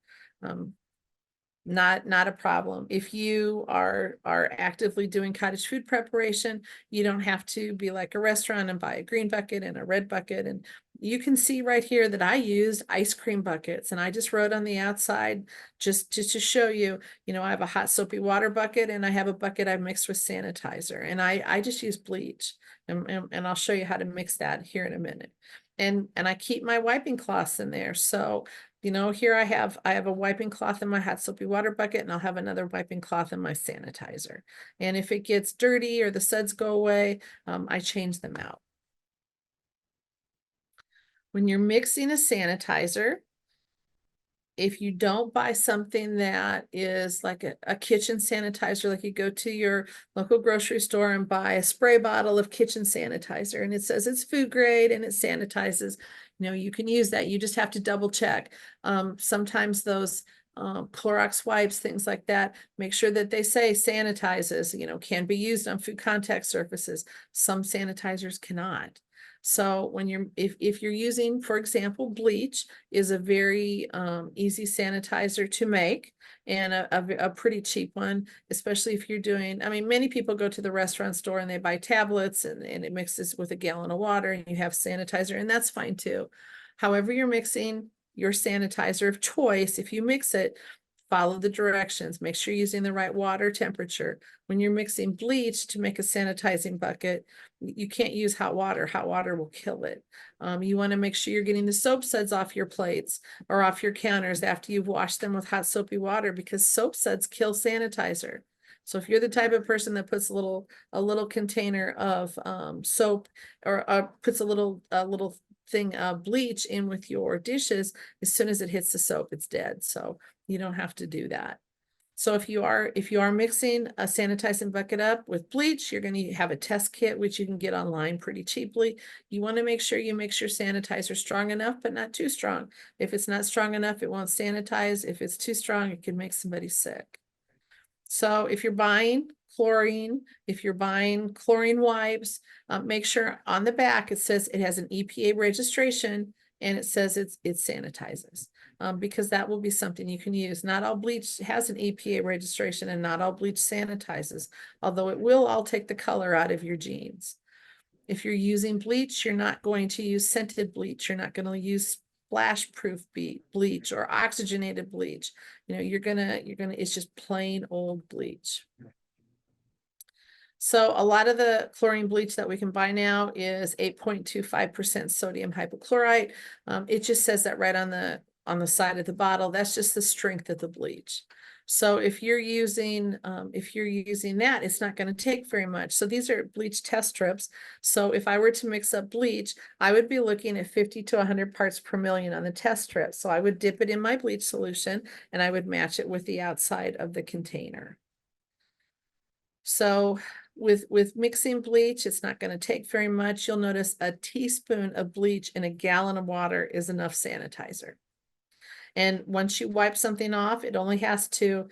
Not a problem. If you are actively doing cottage food preparation, you don't have to be like a restaurant and buy a green bucket and a red bucket and you can see right here that I used ice cream buckets, and I just wrote on the outside just to show you, I have a hot soapy water bucket and I have a bucket I mixed with sanitizer, and I just use bleach, and I'll show you how to mix that here in a minute. And I keep my wiping cloths in there. So, here I have a wiping cloth in my hot soapy water bucket, and I'll have another wiping cloth in my sanitizer. And if it gets dirty or the suds go away, I change them out. When you're mixing a sanitizer, if you don't buy something that is like a kitchen sanitizer, like you go to your local grocery store and buy a spray bottle of kitchen sanitizer and it says it's food grade and it sanitizes, you can use that. You just have to double check. Sometimes those Clorox wipes, things like that, make sure that they say sanitizes, can be used on food contact surfaces. Some sanitizers cannot. So when if you're using, for example, bleach is a very easy sanitizer to make, and a pretty cheap one, especially if you're doing, many people go to the restaurant store and they buy tablets and it mixes with a gallon of water and you have sanitizer, and that's fine too. However you're mixing your sanitizer of choice, if you mix it, follow the directions. Make sure you're using the right water temperature. When you're mixing bleach to make a sanitizing bucket, you can't use hot water. Hot water will kill it. You want to make sure you're getting the soap suds off your plates or off your counters after you've washed them with hot soapy water, because soap suds kill sanitizer. So if you're the type of person that puts a little container of soap or puts a little thing of bleach in with your dishes, as soon as it hits the soap, it's dead. So you don't have to do that. So if you are mixing a sanitizing bucket up with bleach, you're going to have a test kit, which you can get online pretty cheaply. You want to make sure you mix your sanitizer strong enough, but not too strong. If it's not strong enough, it won't sanitize. If it's too strong, it can make somebody sick. So if you're buying chlorine, if you're buying chlorine wipes, make sure on the back it says it has an EPA registration and it says it sanitizes, because that will be something you can use. Not all bleach has an EPA registration and not all bleach sanitizes, although it will all take the color out of your jeans. If you're using bleach, you're not going to use scented bleach. You're not going to use splash proof bleach or oxygenated bleach. It's just plain old bleach. So a lot of the chlorine bleach that we can buy now is 8.25% sodium hypochlorite. It just says that right on the side of the bottle. That's just the strength of the bleach. So if you're using that, it's not going to take very much. So these are bleach test strips. So if I were to mix up bleach, I would be looking at 50 to 100 parts per million on the test strip. So I would dip it in my bleach solution and I would match it with the outside of the container. So with mixing bleach, it's not going to take very much. You'll notice a teaspoon of bleach in a gallon of water is enough sanitizer. And once you wipe something off, it only has to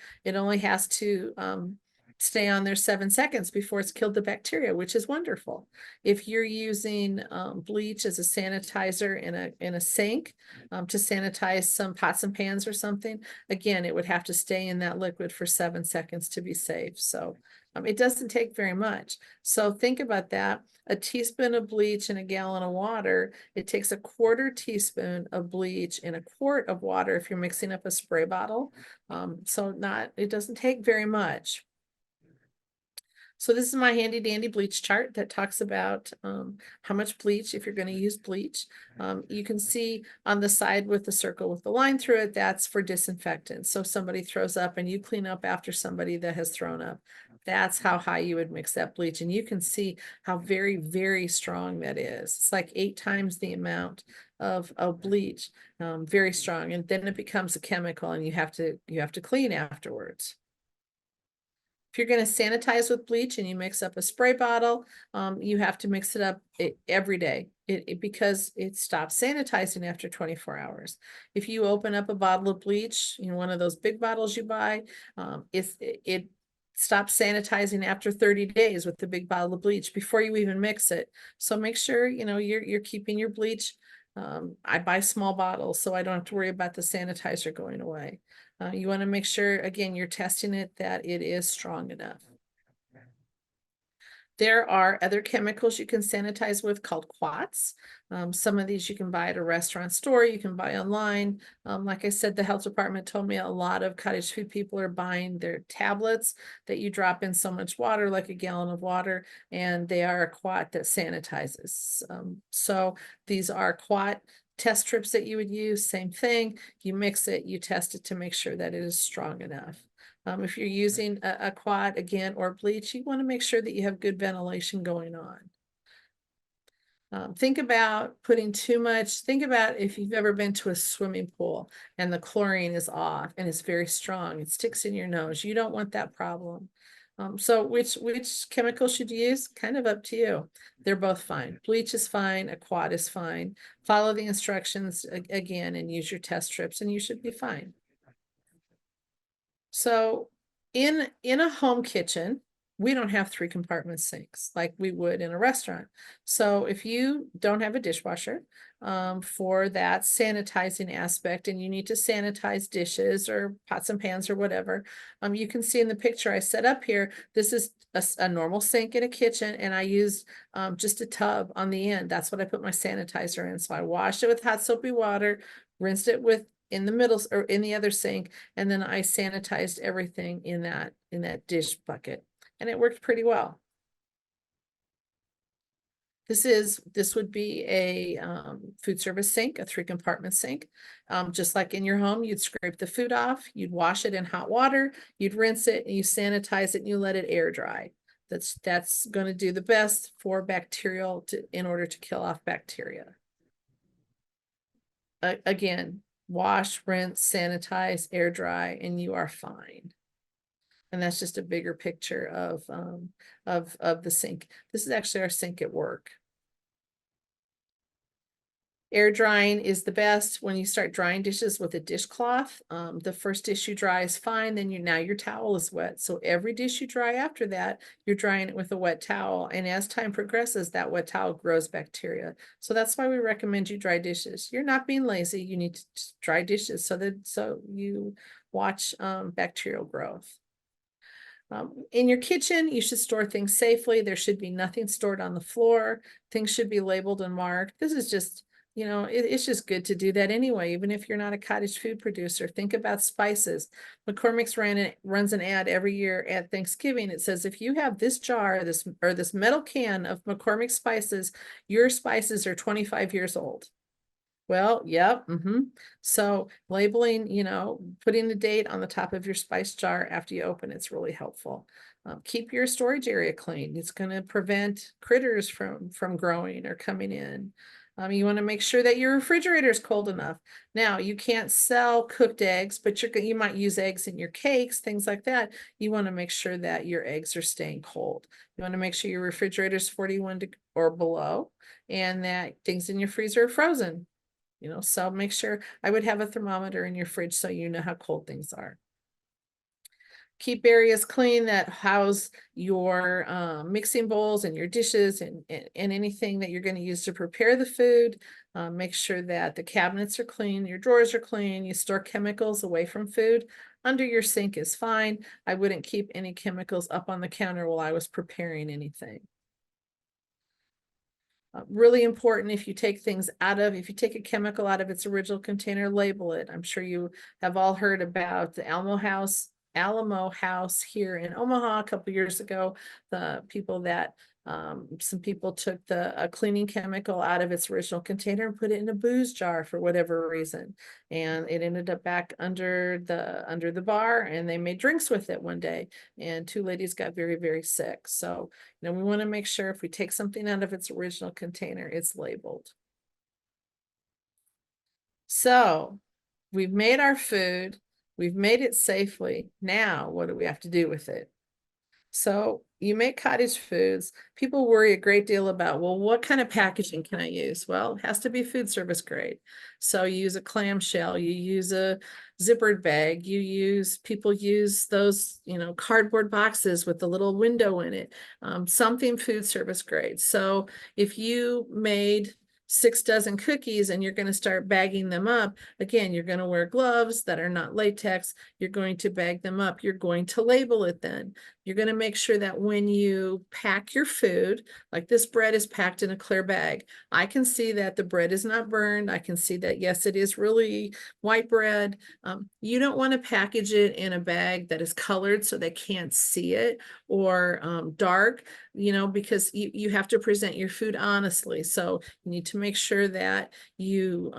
stay on there 7 seconds before it's killed the bacteria, which is wonderful. If you're using bleach as a sanitizer in a sink to sanitize some pots and pans or something, again, it would have to stay in that liquid for 7 seconds to be safe. So it doesn't take very much. So think about that. A teaspoon of bleach in a gallon of water, it takes a 1/4 teaspoon of bleach in a quart of water if you're mixing up a spray bottle. It doesn't take very much. So this is my handy dandy bleach chart that talks about how much bleach, if you're going to use bleach. You can see on the side with the circle with the line through it, that's for disinfectant. So if somebody throws up and you clean up after somebody that has thrown up, that's how high you would mix that bleach. And you can see how very, very strong that is. It's like 8 times the amount of bleach, very strong. And then it becomes a chemical and you have to clean afterwards. If you're going to sanitize with bleach and you mix up a spray bottle, you have to mix it up every day because it stops sanitizing after 24 hours. If you open up a bottle of bleach, one of those big bottles you buy, it stops sanitizing after 30 days with the big bottle of bleach before you even mix it. So make sure, you're keeping your bleach. I buy small bottles so I don't have to worry about the sanitizer going away. You want to make sure, again, you're testing it that it is strong enough. There are other chemicals you can sanitize with called quats. Some of these you can buy at a restaurant store, you can buy online. Like I said, the health department told me a lot of cottage food people are buying their tablets that you drop in so much water, like a gallon of water, and they are a quat that sanitizes. So these are quat test strips that you would use, same thing. You mix it, you test it to make sure that it is strong enough. If you're using a quat again or bleach, you want to make sure that you have good ventilation going on. Think about putting too much, think about if you've ever been to a swimming pool and the chlorine is off and it's very strong, it sticks in your nose. You don't want that problem. So which chemical should you use? Kind of up to you. They're both fine. Bleach is fine, a quat is fine. Follow the instructions again and use your test strips and you should be fine. So in a home kitchen, we don't have 3-compartment sinks like we would in a restaurant. So if you don't have a dishwasher for that sanitizing aspect and you need to sanitize dishes or pots and pans or whatever, you can see in the picture I set up here, this is a normal sink in a kitchen and I used just a tub on the end. That's what I put my sanitizer in. So I washed it with hot soapy water, rinsed it with in the middle or in the other sink, and then I sanitized everything in that dish bucket, and it worked pretty well. This would be a food service sink, a 3-compartment sink. Just like in your home, you'd scrape the food off, you'd wash it in hot water, you'd rinse it, and you sanitize it, and you let it air dry. That's going to do the best for bacterial in order to kill off bacteria. Again, wash, rinse, sanitize, air dry, and you are fine. And that's just a bigger picture of the sink. This is actually our sink at work. Air drying is the best when you start drying dishes with a dishcloth. The first dish you dry is fine, then now your towel is wet. So every dish you dry after that, you're drying it with a wet towel. And as time progresses, that wet towel grows bacteria. So that's why we recommend you dry dishes. You're not being lazy. You need to dry dishes so you watch bacterial growth. In your kitchen, you should store things safely. There should be nothing stored on the floor. Things should be labeled and marked. This is just, you know, it's just good to do that anyway, even if you're not a cottage food producer. Think about spices. McCormick's runs an ad every year at Thanksgiving. It says, if you have this jar, this metal can of McCormick spices, your spices are 25 years old. Well, yep. So labeling, you know, putting the date on the top of your spice jar after you open it's really helpful. Keep your storage area clean. It's going to prevent critters from growing or coming in. You want to make sure that your refrigerator is cold enough. Now, you can't sell cooked eggs, but you might use eggs in your cakes, things like that. You want to make sure that your eggs are staying cold. You want to make sure your refrigerator is 41 or below and that things in your freezer are frozen. You know, so make sure I would have a thermometer in your fridge so you know how cold things are. Keep areas clean that house your mixing bowls and your dishes and anything that you're going to use to prepare the food. Make sure that the cabinets are clean, your drawers are clean, you store chemicals away from food. Under your sink is fine. I wouldn't keep any chemicals up on the counter while I was preparing anything. Really important if you take if you take a chemical out of its original container, label it. I'm sure you have all heard about the Alamo House here in Omaha a couple years ago. The people that some people took a cleaning chemical out of its original container and put it in a booze jar for whatever reason, and it ended up back under the bar, and they made drinks with it one day, and 2 ladies got very, very sick. So, you know, we want to make sure if we take something out of its original container, it's labeled. So we've made our food, we've made it safely. Now, what do we have to do with it? So you make cottage foods. People worry a great deal about, well, what kind of packaging can I use? Well, it has to be food service grade. So you use a clamshell, you use a zippered bag, people use those, you know, cardboard boxes with a little window in it, something food service grade. So if you made 6 dozen cookies and you're going to start bagging them up, again, you're going to wear gloves that are not latex. You're going to bag them up. You're going to label it then. You're going to make sure that when you pack your food, like this bread is packed in a clear bag, I can see that the bread is not burned. I can see that, yes, it is really white bread. You don't want to package it in a bag that is colored so they can't see it, or dark, because you have to present your food honestly. So you need to make sure that you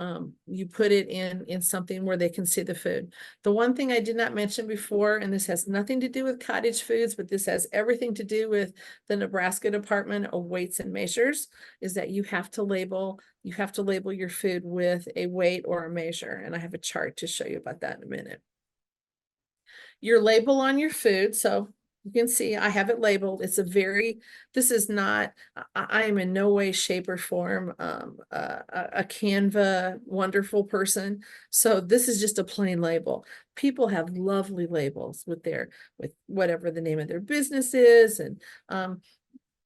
put it in something where they can see the food. The one thing I did not mention before, and this has nothing to do with cottage foods, but this has everything to do with the Nebraska Department of Weights and Measures, is that you have to label your food with a weight or a measure. And I have a chart to show you about that in a minute. Your label on your food. So you can see I have it labeled. This is not, I am in no way, shape, or form a Canva wonderful person. So this is just a plain label. People have lovely labels with whatever the name of their business is. And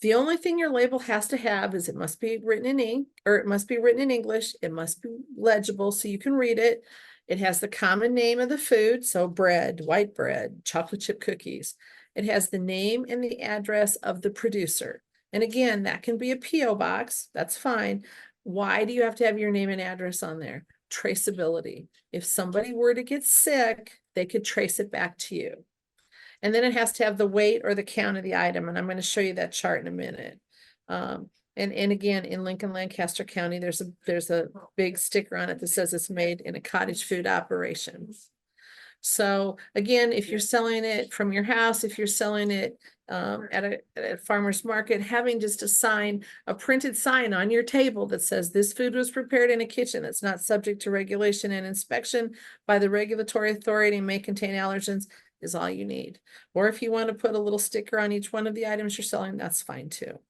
the only thing your label has to have is it must be written in ink, or it must be written in English. It must be legible so you can read it. It has the common name of the food, so bread, white bread, chocolate chip cookies. It has the name and the address of the producer. And again, that can be a P.O. box. That's fine. Why do you have to have your name and address on there? Traceability. If somebody were to get sick, they could trace it back to you. And then it has to have the weight or the count of the item. And I'm going to show you that chart in a minute. And again, in Lincoln, Lancaster County, there's a big sticker on it that says it's made in a cottage food operation. So again, if you're selling it from your house, if you're selling it at a farmer's market, having just a printed sign on your table that says this food was prepared in a kitchen that's not subject to regulation and inspection by the regulatory authority and may contain allergens is all you need. Or if you want to put a little sticker on each one of the items you're selling, that's fine too.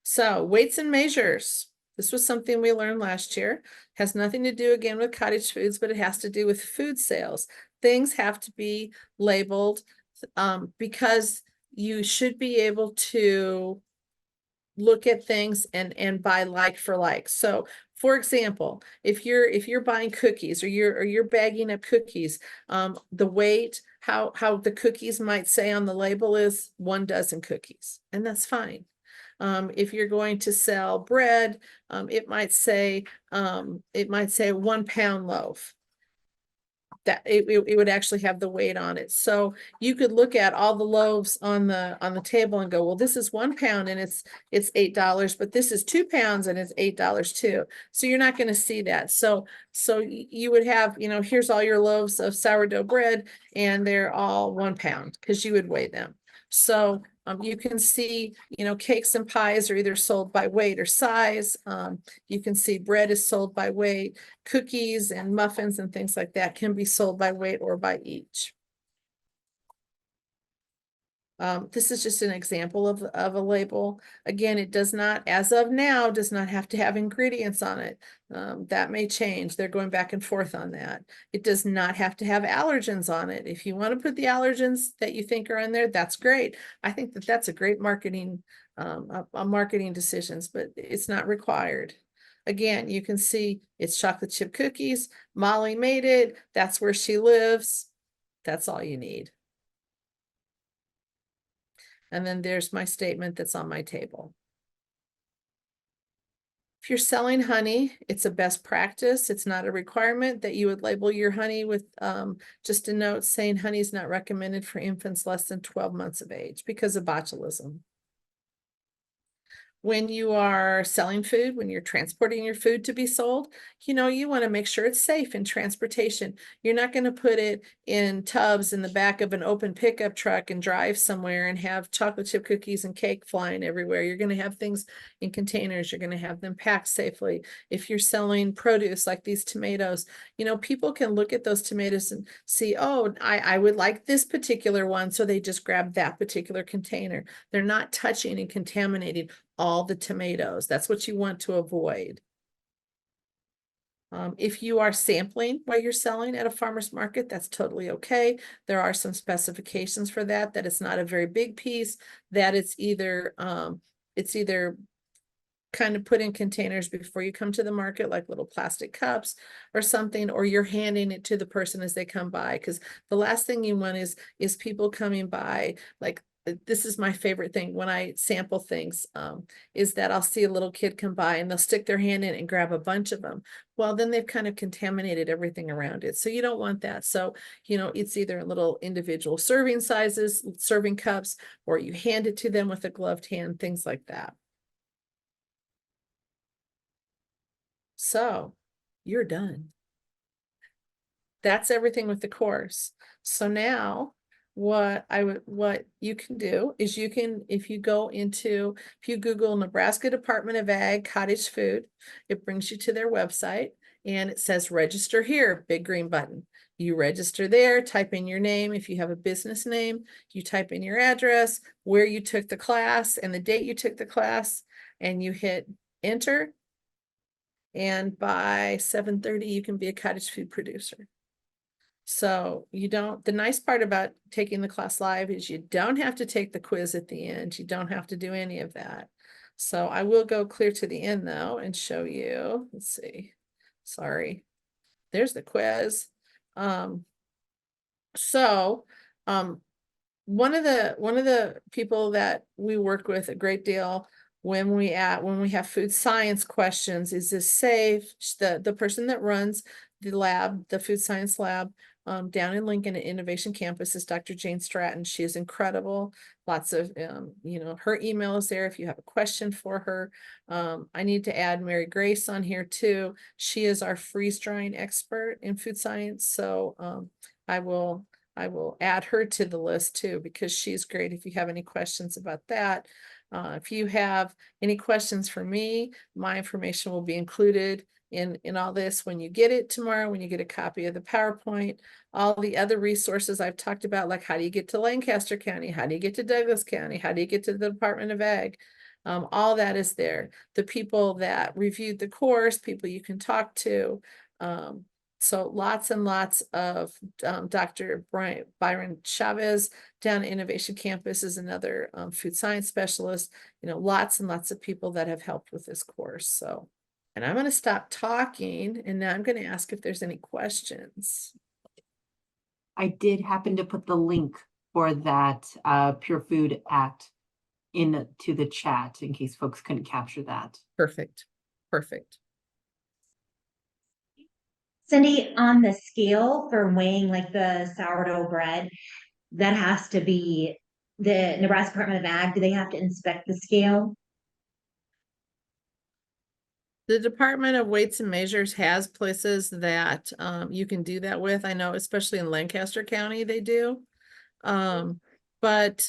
So weights and measures. This was something we learned last year. Has nothing to do again with cottage foods, but it has to do with food sales. Things have to be labeled because you should be able to look at things and buy like for like. So for example, if you're buying cookies or you're bagging up cookies, the weight, how the cookies might say on the label is 1 dozen cookies, and that's fine. If you're going to sell bread, it might say 1 pound loaf. That it would actually have the weight on it. So you could look at all the loaves on the table and go, well, this is 1 pound and it's $8, but this is 2 pounds and it's $8 too. So you're not going to see that. So you would have, here's all your loaves of sourdough bread and they're all 1 pound because you would weigh them. So you can see, cakes and pies are either sold by weight or size. You can see bread is sold by weight. Cookies and muffins and things like that can be sold by weight or by each. This is just an example of a label. Again, it does not, as of now, does not have to have ingredients on it. That may change. They're going back and forth on that. It does not have to have allergens on it. If you want to put the allergens that you think are in there, that's great. I think that that's a great marketing decisions, but it's not required. Again, you can see it's chocolate chip cookies. Molly made it. That's where she lives. That's all you need. And then there's my statement that's on my table. If you're selling honey, it's a best practice. It's not a requirement that you would label your honey with just a note saying honey is not recommended for infants less than 12 months of age because of botulism. When you are selling food, when you're transporting your food to be sold, you want to make sure it's safe in transportation. You're not going to put it in tubs in the back of an open pickup truck and drive somewhere and have chocolate chip cookies and cake flying everywhere. You're going to have things in containers. You're going to have them packed safely. If you're selling produce like these tomatoes, people can look at those tomatoes and see, oh, I would like this particular one. So they just grab that particular container. They're not touching and contaminating all the tomatoes. That's what you want to avoid. If you are sampling while you're selling at a farmer's market, that's totally okay. There are some specifications for that it's not a very big piece, that it's either kind of put in containers before you come to the market, like little plastic cups or something, or you're handing it to the person as they come by. Because the last thing you want is people coming by. Like, this is my favorite thing when I sample things, is that I'll see a little kid come by and they'll stick their hand in and grab a bunch of them. Well, then they've kind of contaminated everything around it. So you don't want that. So, it's either little individual serving sizes, serving cups, or you hand it to them with a gloved hand, things like that. So you're done. That's everything with the course. So now what you can do is if you Google Nebraska Department of Ag Cottage Food, it brings you to their website and it says register here, big green button. You register there, type in your name. If you have a business name, you type in your address, where you took the class and the date you took the class, and you hit enter. And by 7:30, you can be a cottage food producer. So the nice part about taking the class live is you don't have to take the quiz at the end. You don't have to do any of that. So I will go clear to the end though and show you. Let's see. Sorry. There's the quiz. One of the people that we work with a great deal when we have food science questions is this safe. The person that runs the lab, the food science lab, down in Lincoln at Innovation Campus is Dr. Jane Stratton. She is incredible. Lots of, her email is there if you have a question for her. I need to add Mary Grace on here too. She is our freeze drying expert in food science. So I will add her to the list too, because she's great if you have any questions about that. If you have any questions for me, my information will be included in all this when you get it tomorrow, when you get a copy of the PowerPoint. All the other resources I've talked about, like how do you get to Lancaster County? How do you get to Douglas County? How do you get to the Department of Ag? All that is there. The people that reviewed the course, people you can talk to. So lots and lots of Dr. Byron Chavez down at Innovation Campus is another food science specialist. Lots and lots of people that have helped with this course. So, and I'm going to stop talking and now I'm going to ask if there's any questions.
I did happen to put the link for that Pure Food Act into the chat in case folks couldn't capture that.
Perfect. Perfect.
Cindy, on the scale for weighing like the sourdough bread, that has to be the Nebraska Department of Ag. Do they have to inspect the scale?
The Department of Weights and Measures has places that you can do that with. I know, especially in Lancaster County, they do. But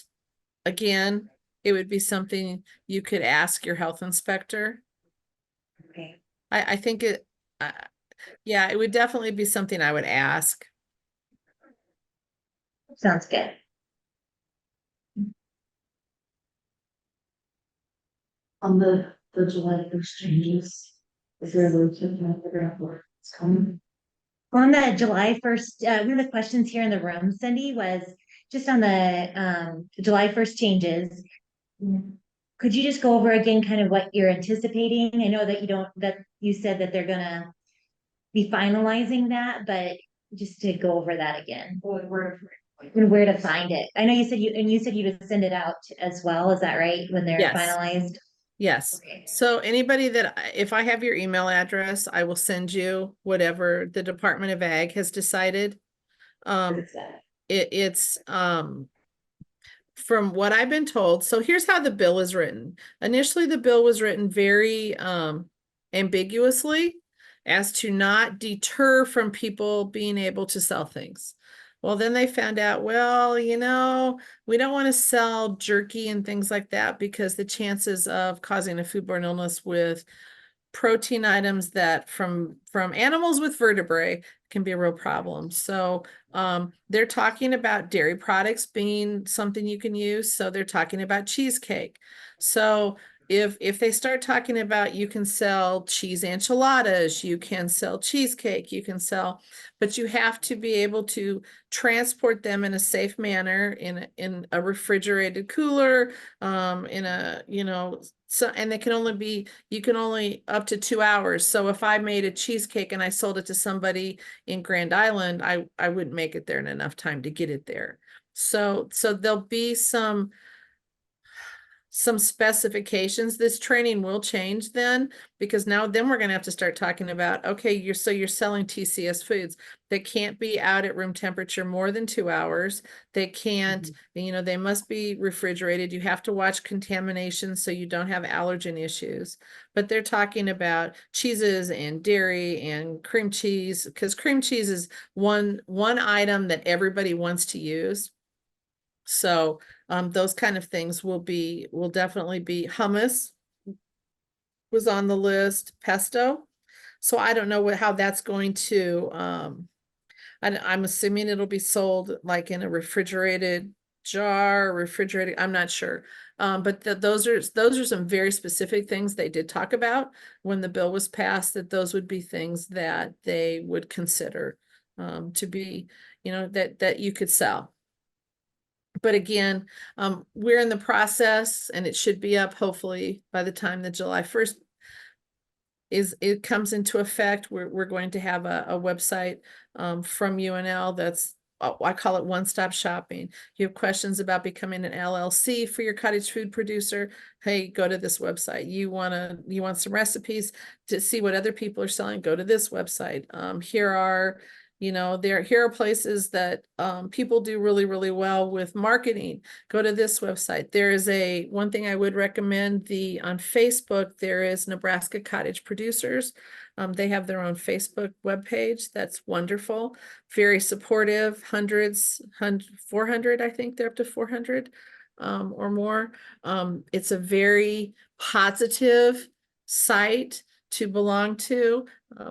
again, it would be something you could ask your health inspector.
Okay.
I think yeah, it would definitely be something I would ask.
Sounds good.
On the July 1st changes, is there a room to figure out where it's coming?
On the July 1st, one of the questions here in the room, Cindy, was just on the July 1st changes. Could you just go over again kind of what you're anticipating? I know that you said that they're gonna be finalizing that, but just to go over that again. Where to find it. I know you said you would send it out as well. Is that right? When they're
Yes.
finalized?
Yes.
Okay.
So anybody if I have your email address, I will send you whatever the Department of Ag has decided. It's from what I've been told. So here's how the bill is written. Initially, the bill was written very ambiguously as to not deter from people being able to sell things. Well, then they found out, well, we don't want to sell jerky and things like that because the chances of causing a foodborne illness with protein items that from animals with vertebrae can be a real problem. So they're talking about dairy products being something you can use. So they're talking about cheesecake. So if they start talking about you can sell cheese enchiladas, you can sell cheesecake, you can sell, but you have to be able to transport them in a safe manner in a refrigerated cooler, in a, So, and they can only be, you can only up to 2 hours. So if I made a cheesecake and I sold it to somebody in Grand Island, I wouldn't make it there in enough time to get it there. So there'll be some specifications. This training will change then, because then we're going to have to start talking about, okay, you're selling TCS foods. They can't be out at room temperature more than 2 hours. They can't, they must be refrigerated. You have to watch contamination so you don't have allergen issues. But they're talking about cheeses and dairy and cream cheese, because cream cheese is one item that everybody wants to use. So those kind of things will definitely be. Hummus was on the list, pesto. So I don't know how that's going to, I'm assuming it'll be sold like in a refrigerated jar, refrigerated, I'm not sure. But those are some very specific things they did talk about when the bill was passed, that those would be things that they would consider to be, that you could sell. But again, we're in the process, and it should be up hopefully by the time that July 1st it comes into effect. We're going to have a website from UNL that's, I call it one-stop shopping. You have questions about becoming an LLC for your cottage food producer, hey, go to this website. You want some recipes to see what other people are selling, go to this website. Here are places that people do really, really well with marketing. Go to this website. There is one thing I would recommend, on Facebook, there is Nebraska Cottage Producers. They have their own Facebook webpage. That's wonderful. Very supportive, 400, I think they're up to 400 or more. It's a very positive site to belong to.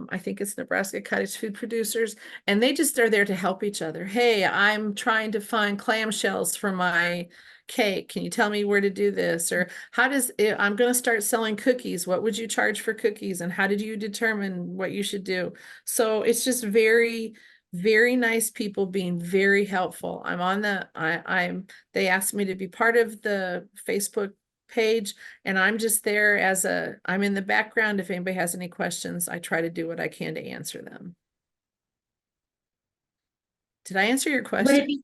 I think it's Nebraska Cottage Food Producers, and they just are there to help each other. Hey, I'm trying to find clamshells for my cake. Can you tell me where to do this? Or I'm going to start selling cookies. What would you charge for cookies? And how did you determine what you should do? So it's just very, very nice people being very helpful. They asked me to be part of the Facebook page, and I'm just there I'm in the background. If anybody has any questions, I try to do what I can to answer them. Did I answer your question?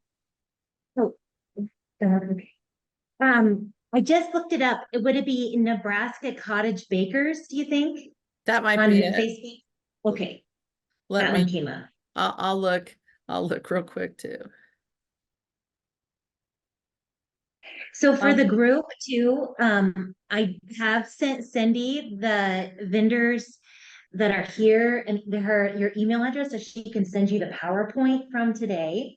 I just looked it up. Would it be Nebraska Cottage Bakers, do you think?
That might
On
be it.
Facebook? Okay, that one came up.
I'll look real quick too.
So for the group too, I have sent Cindy the vendors that are here and your email address so she can send you the PowerPoint from today.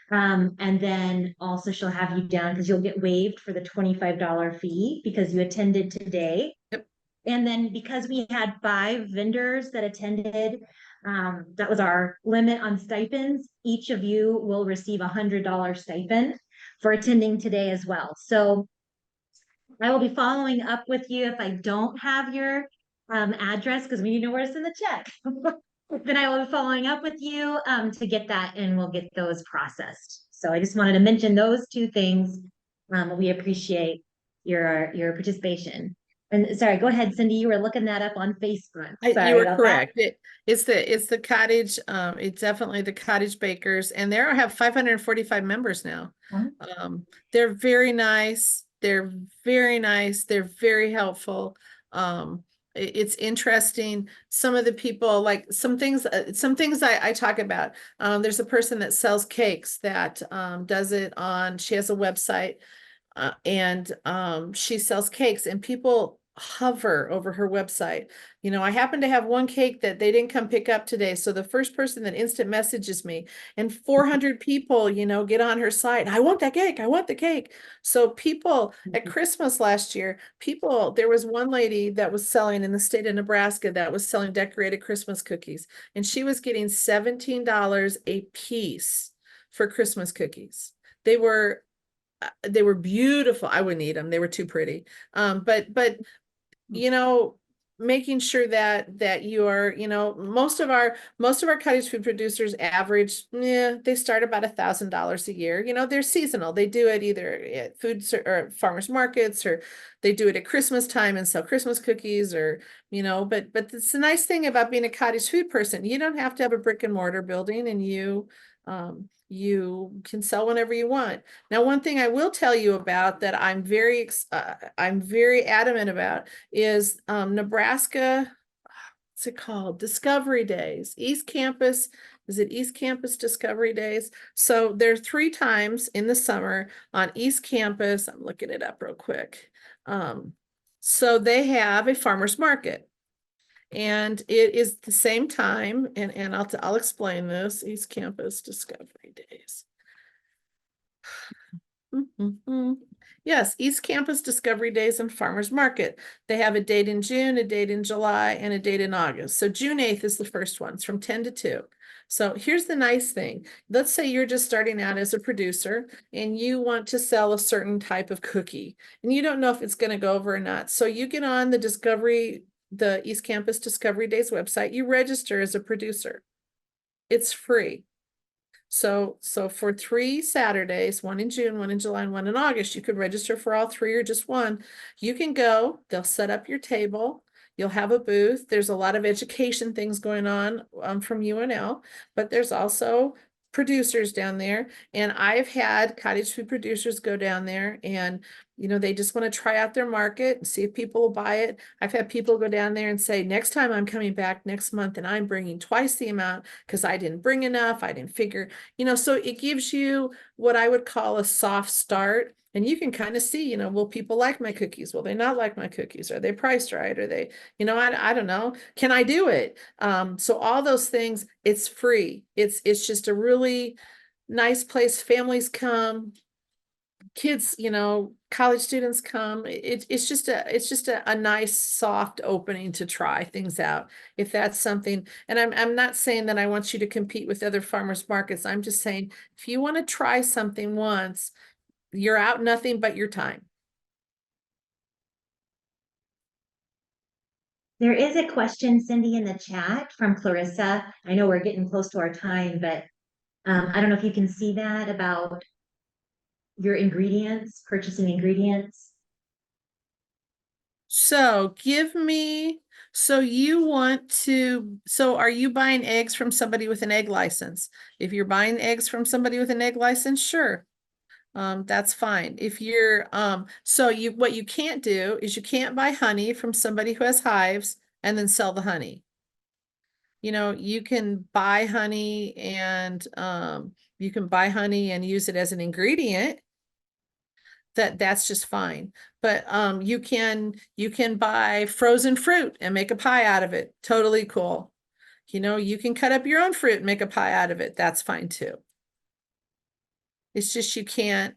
And then also she'll have you down because you'll get waived for the $25 fee because you attended today.
Yep.
And then because we had 5 vendors that attended, that was our limit on stipends. Each of you will receive $100 stipend for attending today as well. So I will be following up with you if I don't have your address, because we need to know where to send the check. Then I will be following up with you to get that, and we'll get those processed. So I just wanted to mention those 2 things. We appreciate your participation. And sorry, go ahead, Cindy. You were looking that up on Facebook. Sorry,
you were correct. It's the cottage. It's definitely the Cottage Bakers, and they have 545 members now. They're very nice. They're very nice. They're very helpful. It's interesting. Some of the people, like some things I talk about. There's a person that sells cakes that does it she has a website, and she sells cakes, and people hover over her website. I happen to have one cake that they didn't come pick up today. So the first person that instant messages me, and 400 people, get on her site. I want that cake. I want the cake. So people at Christmas last year, there was one lady that was selling in the state of Nebraska that was selling decorated Christmas cookies, and she was getting $17 a piece for Christmas cookies. They were beautiful. I wouldn't eat them. They were too pretty. But making sure that you're, most of our cottage food producers average, they start about $1,000 a year. They're seasonal. They do it either at or farmers markets, or they do it at Christmas time and sell Christmas cookies, or, but it's the nice thing about being a cottage food person. You don't have to have a brick and mortar building, and you can sell whenever you want. Now, one thing I will tell you about that I'm very adamant about is Nebraska, what's it called? Discovery Days. East Campus, is it East Campus Discovery Days? So there are 3 times in the summer on East Campus. I'm looking it up real quick. So they have a farmer's market. And it is the same time, and I'll explain this. East Campus Discovery Days. Yes, East Campus Discovery Days and Farmers Market. They have a date in June, a date in July, and a date in August. So June 8th is the first one. It's from 10 to 2. So here's the nice thing. Let's say you're just starting out as a producer and you want to sell a certain type of cookie and you don't know if it's going to go over or not. So you get on the East Campus Discovery Days website, you register as a producer. It's free. So for 3 Saturdays, 1 in June, 1 in July, and 1 in August, you could register for all 3 or just 1. You can go, they'll set up your table. You'll have a booth. There's a lot of education things going on from UNL, but there's also producers down there. And I've had cottage food producers go down there and they just want to try out their market and see if people will buy it. I've had people go down there and say, next time I'm coming back next month and I'm bringing twice the amount because I didn't bring enough. I didn't figure, so it gives you what I would call a soft start. And you can kind of see, will people like my cookies? Will they not like my cookies? Are they priced right? Are they, I don't know. Can I do it? So all those things, it's free. It's just a really nice place. Families come, kids, college students come. It's just a nice soft opening to try things out if that's something. And I'm not saying that I want you to compete with other farmers markets. I'm just saying if you want to try something once, you're out nothing but your time.
There is a question, Cindy, in the chat from Clarissa. I know we're getting close to our time, but I don't know if you can see that about your ingredients, purchasing ingredients.
So so are you buying eggs from somebody with an egg license? If you're buying eggs from somebody with an egg license, sure. That's fine. If you're, what you can't do is you can't buy honey from somebody who has hives and then sell the honey. You can buy honey and, use it as an ingredient. That's just fine. But, you can buy frozen fruit and make a pie out of it. Totally cool. You can cut up your own fruit and make a pie out of it. That's fine too. It's just you can't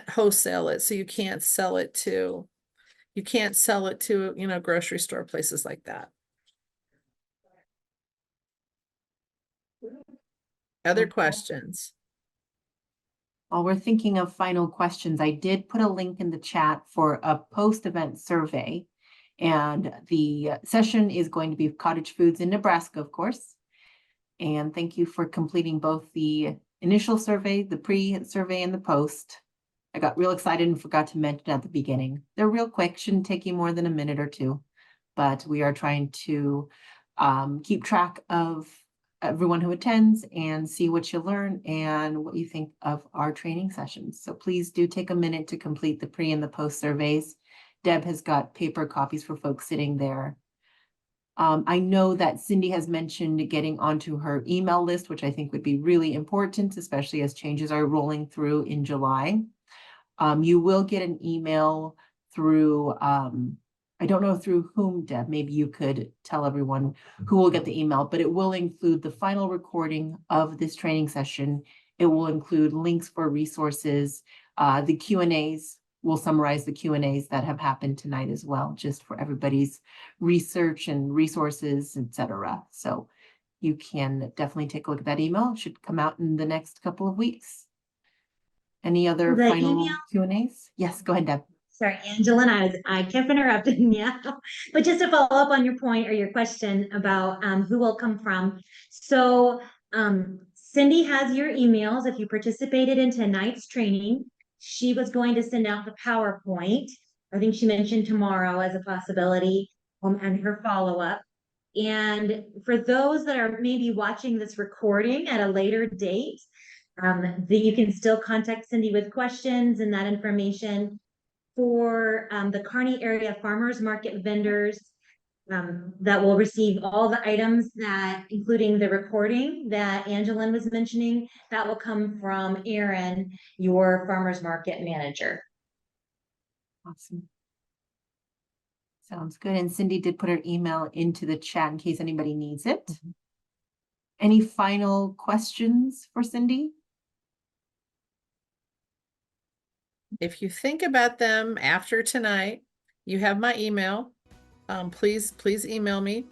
wholesale it, so you can't sell it to grocery store places like that. Other questions?
While we're thinking of final questions, I did put a link in the chat for a post-event survey, and the session is going to be cottage foods in Nebraska, of course. And thank you for completing both the initial survey, the pre-survey, and the post. I got real excited and forgot to mention at the beginning. They're real quick, shouldn't take you more than a minute or 2, but we are trying to keep track of everyone who attends and see what you learn and what you think of our training sessions. So please do take a minute to complete the pre and the post surveys. Deb has got paper copies for folks sitting there. I know that Cindy has mentioned getting onto her email list, which I think would be really important, especially as changes are rolling through in July. You will get an email through, I don't know through whom, Deb, maybe you could tell everyone who will get the email, but it will include the final recording of this training session. It will include links for resources, the Q&As. We'll summarize the Q&As that have happened tonight as well, just for everybody's research and resources, etc. So you can definitely take a look at that email. It should come out in the next couple of weeks. Any other final Q&As? Yes, go ahead, Deb.
Sorry, Angelyn, I kept interrupting you. But just to follow up on your point or your question about who will come from. So Cindy has your emails. If you participated in tonight's training, she was going to send out the PowerPoint. I think she mentioned tomorrow as a possibility and her follow-up. And for those that are maybe watching this recording at a later date, you can still contact Cindy with questions and that information. For the Kearney area farmers market vendors that will receive all the items that, including the recording that Angelyn was mentioning, that will come from Erin, your farmers market manager.
Awesome. Sounds good. And Cindy did put her email into the chat in case anybody needs it. Any final questions for Cindy?
If you think about them after tonight, you have my email. Please email me.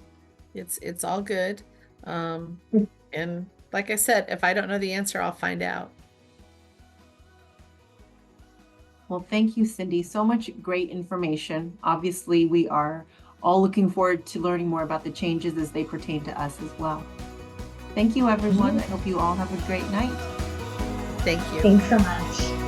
It's all good. And like I said, if I don't know the answer, I'll find out.
Well, thank you, Cindy. So much great information. Obviously, we are all looking forward to learning more about the changes as they pertain to us as well. Thank you, everyone. I hope you all have a great night.
Thank you.
Thanks so much.